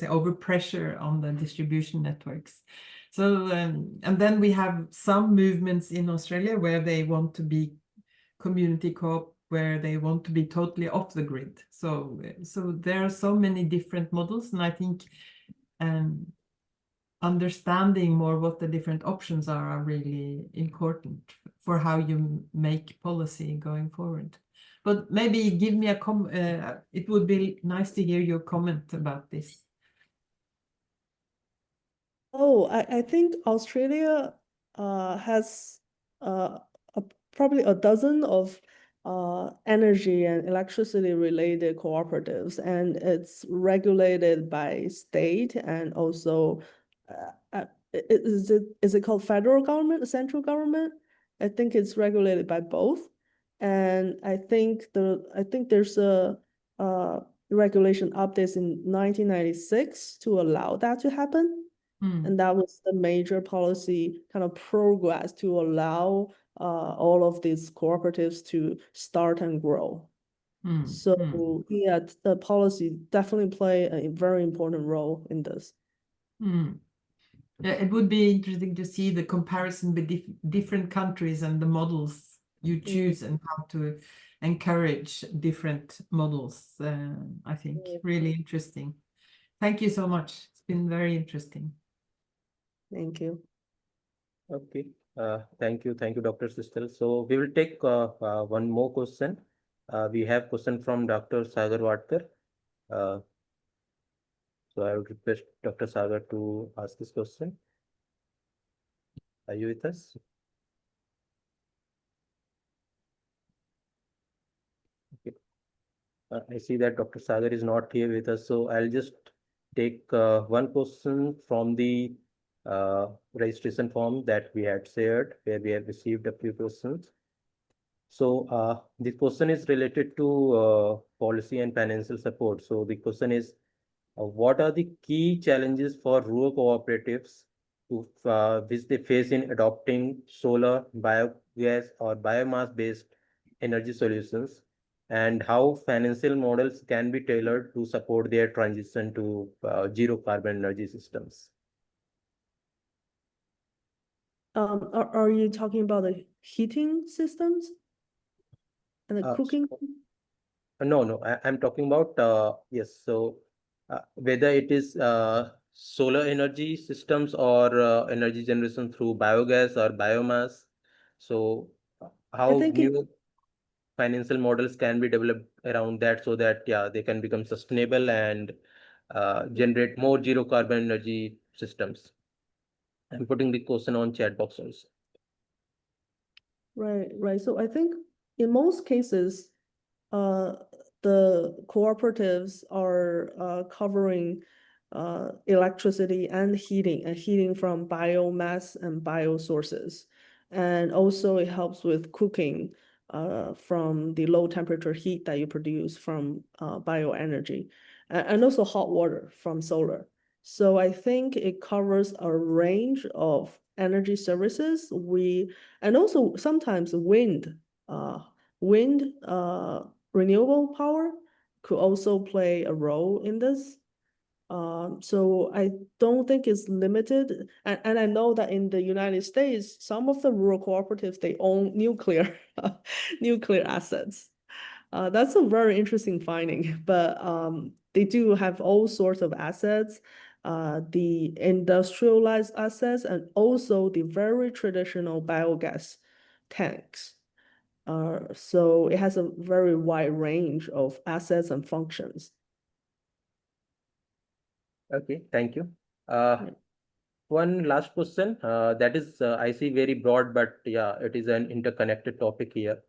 [SPEAKER 6] overpressure on the distribution networks. So and then we have some movements in Australia where they want to be community co-op, where they want to be totally off the grid. So there are so many different models, and I think understanding more what the different options are really important for how you make policy going forward. But maybe give me a it would be nice to hear your comment about this.
[SPEAKER 3] Oh, I think Australia has probably a dozen of energy and electricity related cooperatives, and it's regulated by state and also is it called federal government, central government? I think it's regulated by both, and I think there's a regulation updates in 1996 to allow that to happen. And that was the major policy kind of progress to allow all of these cooperatives to start and grow. So yeah, the policy definitely play a very important role in this.
[SPEAKER 6] Yeah, it would be interesting to see the comparison with different countries and the models you choose and how to encourage different models. I think really interesting. Thank you so much. It's been very interesting.
[SPEAKER 3] Thank you.
[SPEAKER 1] Okay. Thank you, Dr. Sistel. So we will take one more question. We have question from Dr. Sagar Watkar. So I would request Dr. Sagar to ask this question. Are you with us? Okay. I see that Dr. Sagar is not here with us, so I'll just take one question from the registration form that we had shared, where we have received a few questions. So the question is related to policy and financial support. So the question is, what are the key challenges for rural cooperatives which they face in adopting solar, biogas, or biomass-based energy solutions, and how financial models can be tailored to support their transition to zero carbon energy systems?
[SPEAKER 3] Are you talking about the heating systems and the cooking?
[SPEAKER 1] No, I'm talking about yes. So whether it is solar energy systems or energy generation through biogas or biomass. So how new financial models can be developed around that, so that they can become sustainable and generate more zero carbon energy systems. I'm putting the question on chat box also.
[SPEAKER 3] Right. So I think in most cases, the cooperatives are covering electricity and heating from biomass and biosources. And also it helps with cooking from the low temperature heat that you produce from bioenergy, and also hot water from solar. So I think it covers a range of energy services. And also sometimes wind renewable power could also play a role in this. So I don't think it's limited. And I know that in the United States, some of the rural cooperatives, they own nuclear assets. That's a very interesting finding, but they do have all sorts of assets, the industrialized assets, and also the very traditional biogas tanks. So it has a very wide range of assets and functions.
[SPEAKER 1] Okay, thank you. One last question that is, I see very broad, but yeah, it is an interconnected topic here.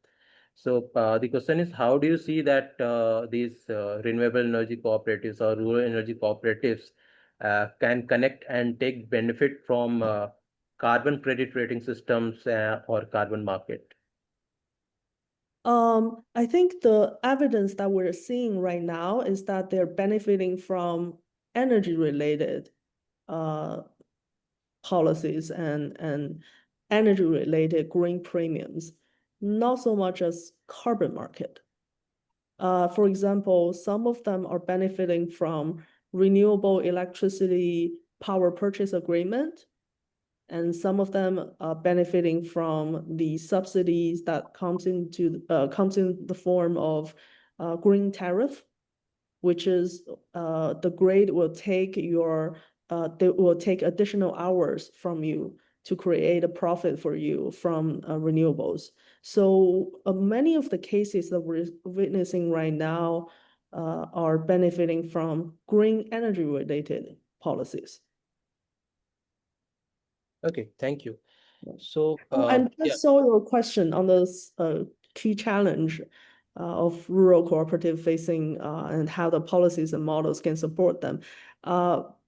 [SPEAKER 1] So the question is, how do you see that these renewable energy cooperatives or rural energy cooperatives can connect and take benefit from carbon credit rating systems or carbon market?
[SPEAKER 3] I think the evidence that we're seeing right now is that they're benefiting from energy-related policies and energy-related green premiums, not so much as carbon market. For example, some of them are benefiting from renewable electricity power purchase agreement, and some of them are benefiting from the subsidies that comes in the form of green tariff, which is the grid will take they will take additional hours from you to create a profit for you from renewables. So many of the cases that we're witnessing right now are benefiting from green energy related policies.
[SPEAKER 1] Okay, thank you. So
[SPEAKER 3] And just saw your question on this key challenge of rural cooperative facing and how the policies and models can support them.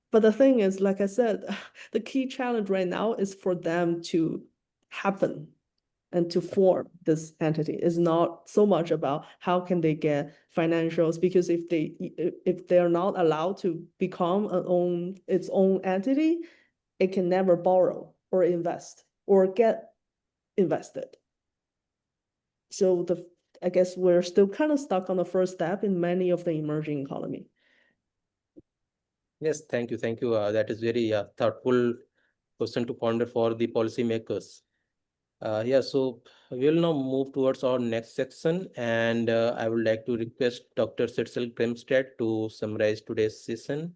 [SPEAKER 3] But the thing is, like I said, the key challenge right now is for them to happen and to form this entity. Is not so much about how can they get financials, because if they're not allowed to become its own entity, it can never borrow or invest or get invested. So I guess we're still kind of stuck on the first step in many of the emerging economy.
[SPEAKER 1] yes, thank you. Thank you. That is very thoughtful question to ponder for the policymakers. Yeah, so we'll now move towards our next section, and I would like to request Dr. Sitzel Kremstedt to summarize today's session.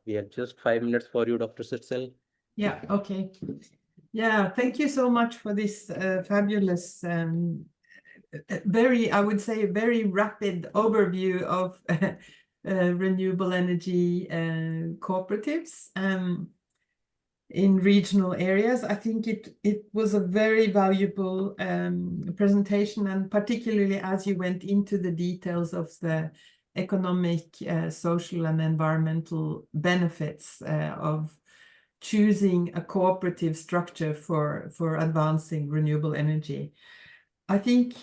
[SPEAKER 1] We have just 5 minutes for you, Dr. Sitzel.
[SPEAKER 6] Yeah, okay. Yeah, thank you so much for this fabulous, I would say, very rapid overview of renewable energy cooperatives in regional areas. I think it was a very valuable presentation, and particularly as you went into the details of the economic, social, and environmental benefits of choosing a cooperative structure for advancing renewable energy. I think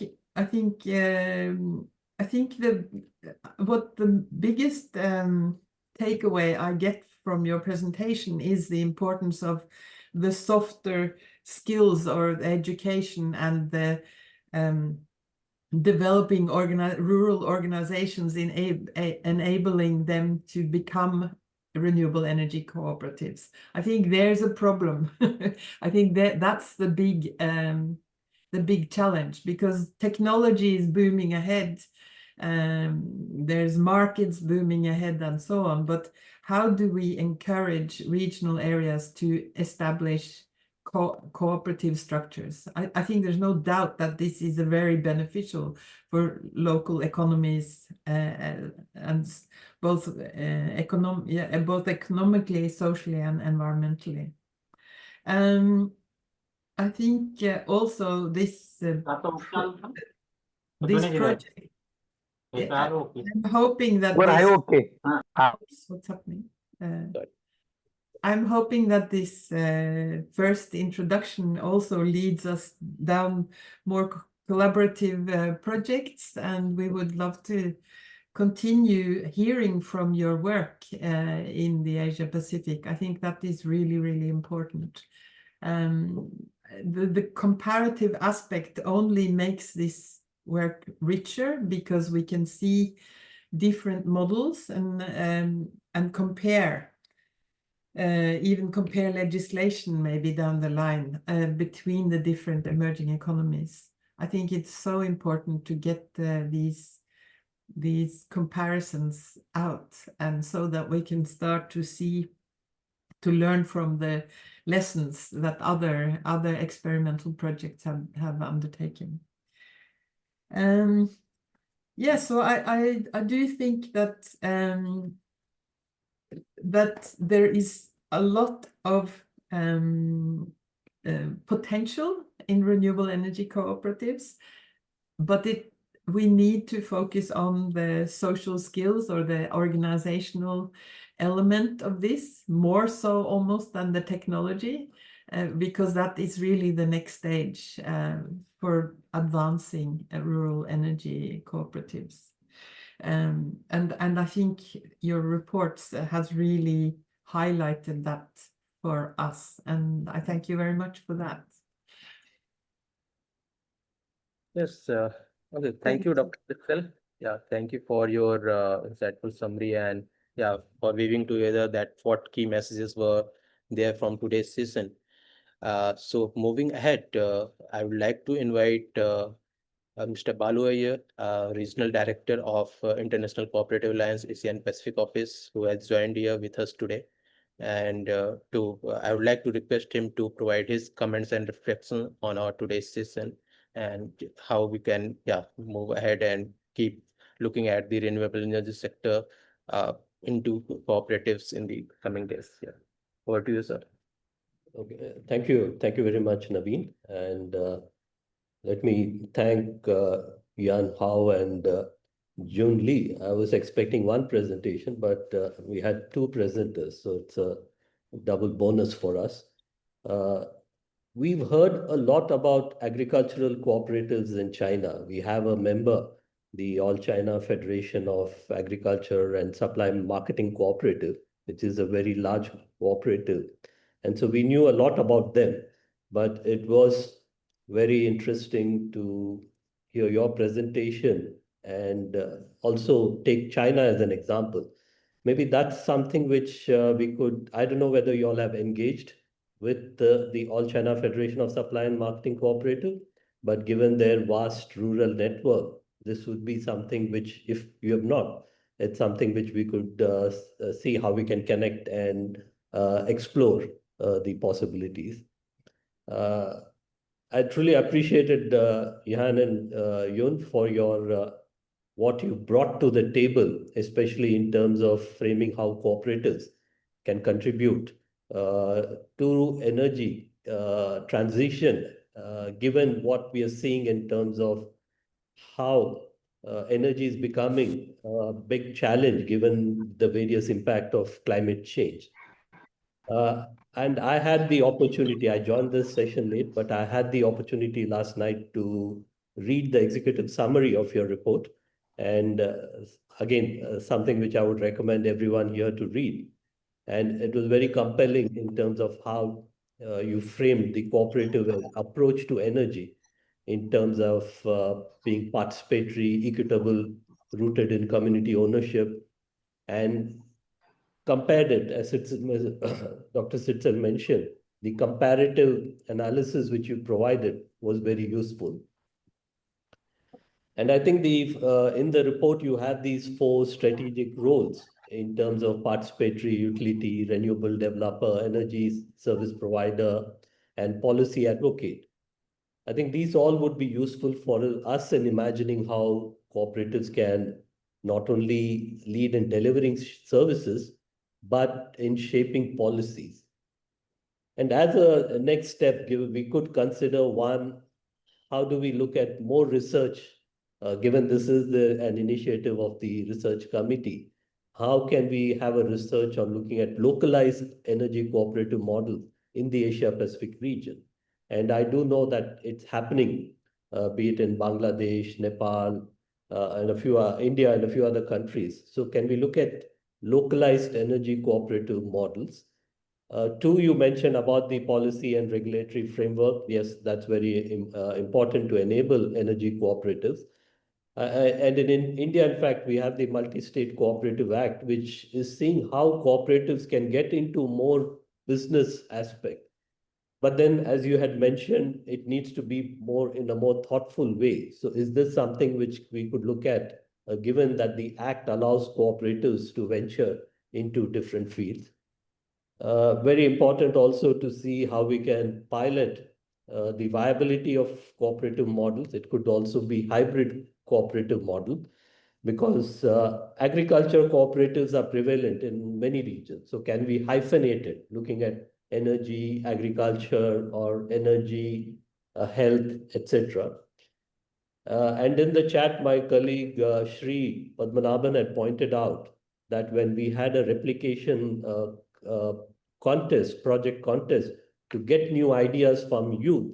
[SPEAKER 6] what the biggest takeaway I get from your presentation is the importance of the softer skills or the education and the developing rural organizations enabling them to become renewable energy cooperatives. I think there's a problem. I think that's the big challenge, because technology is booming ahead. There's markets booming ahead and so on, but how do we encourage regional areas to establish cooperative structures? I think there's no doubt that this is a very beneficial for local economies and both economically, socially, and environmentally. I think also this project, I'm hoping that what's happening? I'm hoping that this first introduction also leads us down more collaborative projects, and we would love to continue hearing from your work in the Asia Pacific. I think that is really, really important. The comparative aspect only makes this work richer, because we can see different models and compare, even compare legislation maybe down the line between the different emerging economies. I think it's so important to get these comparisons out, and so that we can start to learn from the lessons that other experimental projects have undertaken. Yeah, so I do think that that there is a lot of potential in renewable energy cooperatives. but we need to focus on the social skills or the organizational element of this, more so almost than the technology, because that is really the next stage for advancing rural energy cooperatives. And I think your reports has really highlighted that for us, and I thank you very much for that.
[SPEAKER 1] Yes, okay, thank you, Dr. Sitzel. Yeah, thank you for your insightful summary, and yeah, for weaving together that what key messages were there from today's session. So moving ahead, I would like to invite Mr. Balu Iyer, Regional Director of International Cooperative Alliance ASEAN Pacific Office, who has joined here with us today. And I would like to request him to provide his comments and reflection on our today's session and how we can move ahead and keep looking at the renewable energy sector into cooperatives in the coming days. Yeah, over to you, sir.
[SPEAKER 9] Okay, thank you very much, Naveen, and let me thank Yihan Hao and Jun Li. I was expecting one presentation, but we had two presenters, so it's a double bonus for us. We've heard a lot about agricultural cooperatives in China. We have a member, the All China Federation of Agriculture and Supply Marketing Cooperative, which is a very large cooperative. And so we knew a lot about them, but it was very interesting to hear your presentation and also take China as an example. Maybe that's something which we could, I don't know whether you all have engaged with the All China Federation of Supply and Marketing Cooperative, but given their vast rural network, this would be something which, if you have not, it's something which we could see how we can connect and explore the possibilities. I truly appreciated Yihan and Yun for your what you brought to the table, especially in terms of framing how cooperatives can contribute to energy transition, given what we are seeing in terms of how energy is becoming a big challenge given the various impact of climate change. And I had the opportunity, I joined this session late, but I had the opportunity last night to read the executive summary of your report. And again, something which I would recommend everyone here to read. And it was very compelling in terms of how you framed the cooperative approach to energy in terms of being participatory, equitable, rooted in community ownership, and compared it, as Dr. Sitzel mentioned, the comparative analysis which you provided was very useful. And I think in the report, you have these 4 strategic roles in terms of participatory, utility, renewable developer, energy service provider, and policy advocate. I think these all would be useful for us in imagining how cooperatives can not only lead in delivering services, but in shaping policies. And as a next step, we could consider one, how do we look at more research, given this is an initiative of the research committee? How can we have a research on looking at localized energy cooperative models in the Asia Pacific region? And I do know that it's happening, be it in Bangladesh, Nepal, and India and a few other countries. So can we look at localized energy cooperative models? 2, you mentioned about the policy and regulatory framework. Yes, that's very important to enable energy cooperatives. And in India, in fact, we have the Multi-State Cooperative Act, which is seeing how cooperatives can get into more business aspect. But then, as you had mentioned, it needs to be more in a more thoughtful way. So is this something which we could look at, given that the Act allows cooperatives to venture into different fields? Very important also to see how we can pilot the viability of cooperative models. It could also be hybrid cooperative model, because agriculture cooperatives are prevalent in many regions. So can we hyphenate it, looking at energy, agriculture, or energy, health, etc. And in the chat, my colleague Shri Padmanabhan had pointed out that when we had a replication project contest to get new ideas from youth,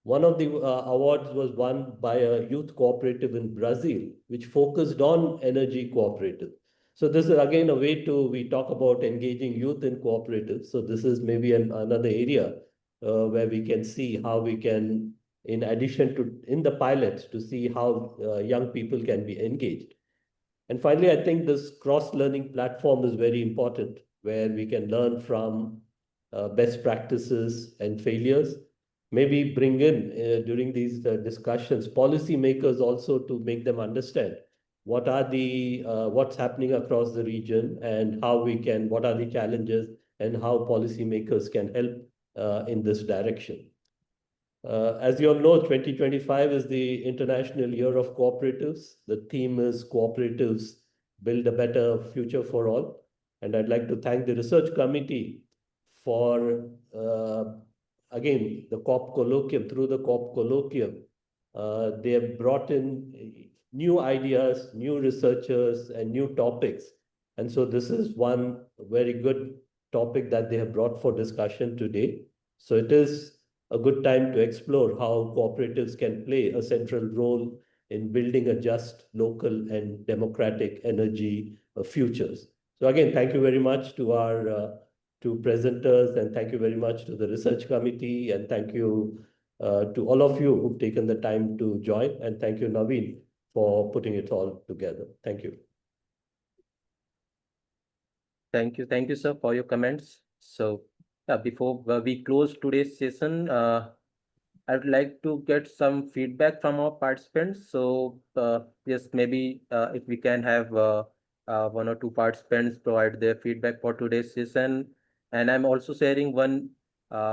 [SPEAKER 9] one of the awards was won by a youth cooperative in Brazil, which focused on energy cooperative. So this is again a way we talk about engaging youth in cooperatives. So this is maybe another area where we can see how we can, in addition to in the pilots, to see how young people can be engaged. And finally, I think this cross-learning platform is very important, where we can learn from best practices and failures. Maybe bring in during these discussions policymakers also to make them understand what are the what's happening across the region and how we can, what are the challenges and how policymakers can help in this direction. As you all know, 2025 is the International Year of Cooperatives. The theme is Cooperatives Build a Better Future for All. And I'd like to thank the research committee for, again, the Coop Colloquium, through the Coop Colloquium. They have brought in new ideas, new researchers, and new topics. And so this is one very good topic that they have brought for discussion today. So it is a good time to explore how cooperatives can play a central role in building a just, local, and democratic energy futures. So again, thank you very much to our two presenters, and thank you very much to the research committee, and thank you to all of you who've taken the time to join, and thank you, Naveen, for putting it all together. Thank you.
[SPEAKER 1] Thank you, sir, for your comments. So before we close today's session, I would like to get some feedback from our participants. So yes, maybe if we can have one or two participants provide their feedback for today's session. And I'm also sharing one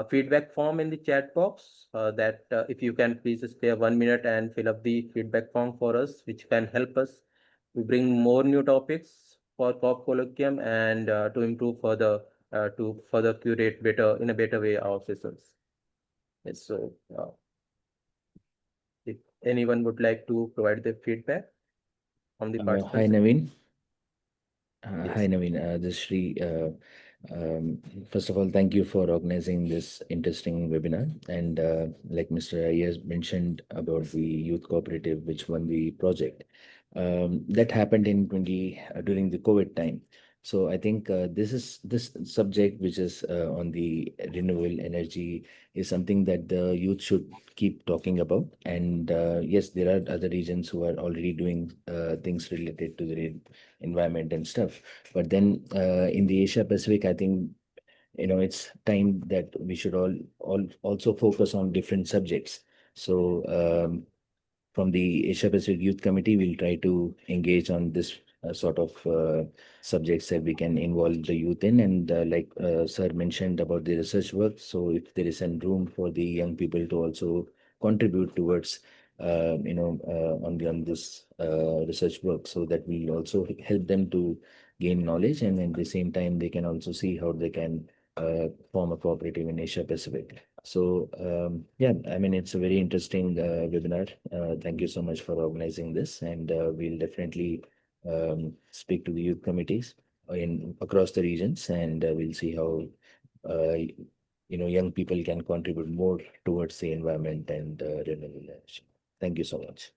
[SPEAKER 1] feedback form in the chat box that if you can please spare 1 minute and fill up the feedback form for us, which can help us to bring more new topics for Coop Colloquium and to improve further, to further curate better in a better way our sessions. Yes, so if anyone would like to provide their feedback from the
[SPEAKER 10] Hi,
[SPEAKER 1] participants.
[SPEAKER 10] Naveen.
[SPEAKER 1] Yes.
[SPEAKER 10] Hi, Naveen. This is Shri. First of all, thank you for organizing this interesting webinar. And like Mr. Ayers mentioned about the youth cooperative, which won the project, that happened in during the COVID time. So I think this subject, which is on the renewable energy, is something that the youth should keep talking about. And yes, there are other regions who are already doing things related to the environment and stuff. But then in the Asia Pacific, I think it's time that we should all also focus on different subjects. So from the Asia Pacific Youth Committee, we'll try to engage on this sort of subjects that we can involve the youth in. And like Sir mentioned about the research work, so if there is some room for the young people to also contribute towards on this research work, so that will also help them to gain knowledge, and at the same time they can also see how they can form a cooperative in Asia Pacific. So yeah, I mean, it's a very interesting webinar. Thank you so much for organizing this, and we'll definitely speak to the youth committees across the regions, and we'll see how young people can contribute more towards the environment and renewable energy. Thank you so much.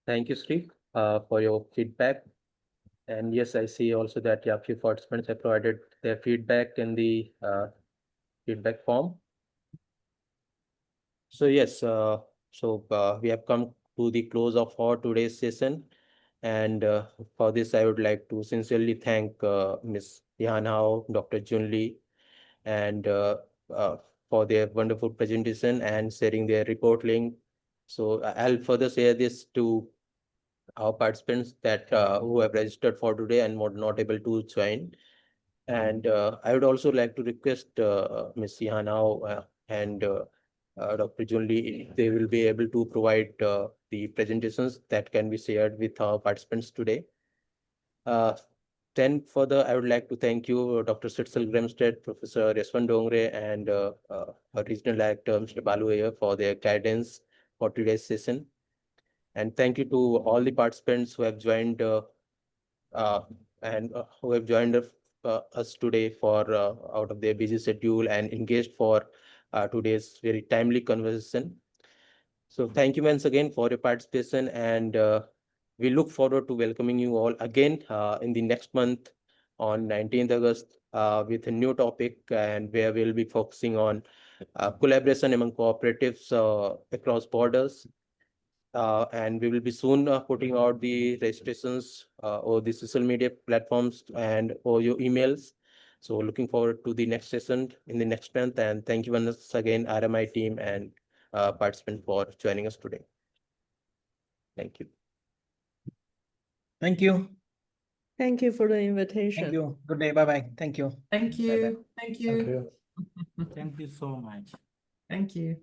[SPEAKER 1] Thank you, Sri, for your feedback. And yes, I see also that a few participants have provided their feedback in the feedback form. So yes, we have come to the close of our today's session. And for this, I would like to sincerely thank Ms. Yihan Hao, Dr. Jun Li, and for their wonderful presentation and sharing their report link. So I'll further share this to our participants that who have registered for today and were not able to join. And I would also like to request Ms. Yihan Hao and Dr. Jun Li, if they will be able to provide the presentations that can be shared with our participants today. then further, I would like to thank you, Dr. Sitzel Grimstead, Professor Yaswan Dongre, and our regional director, Mr. Balu Ayer, for their guidance for today's session. And thank you to all the participants who have joined us today for out of their busy schedule and engaged for today's very timely conversation. So thank you once again for your participation, and we look forward to welcoming you all again in the next month on 19th August with a new topic, and where we'll be focusing on collaboration among cooperatives across borders. And we will be soon putting out the registrations or the social media platforms and or your emails. So looking forward to the next session in the next month. And thank you once again, RMI team and participant, for joining us today. Thank you.
[SPEAKER 2] Thank you.
[SPEAKER 3] Thank you for the invitation.
[SPEAKER 2] Thank you. Good day. Bye-bye. Thank you.
[SPEAKER 6] Thank
[SPEAKER 2] Bye-bye.
[SPEAKER 6] you. Thank you.
[SPEAKER 4] Thank you.
[SPEAKER 11] Thank you so much.
[SPEAKER 6] Thank you.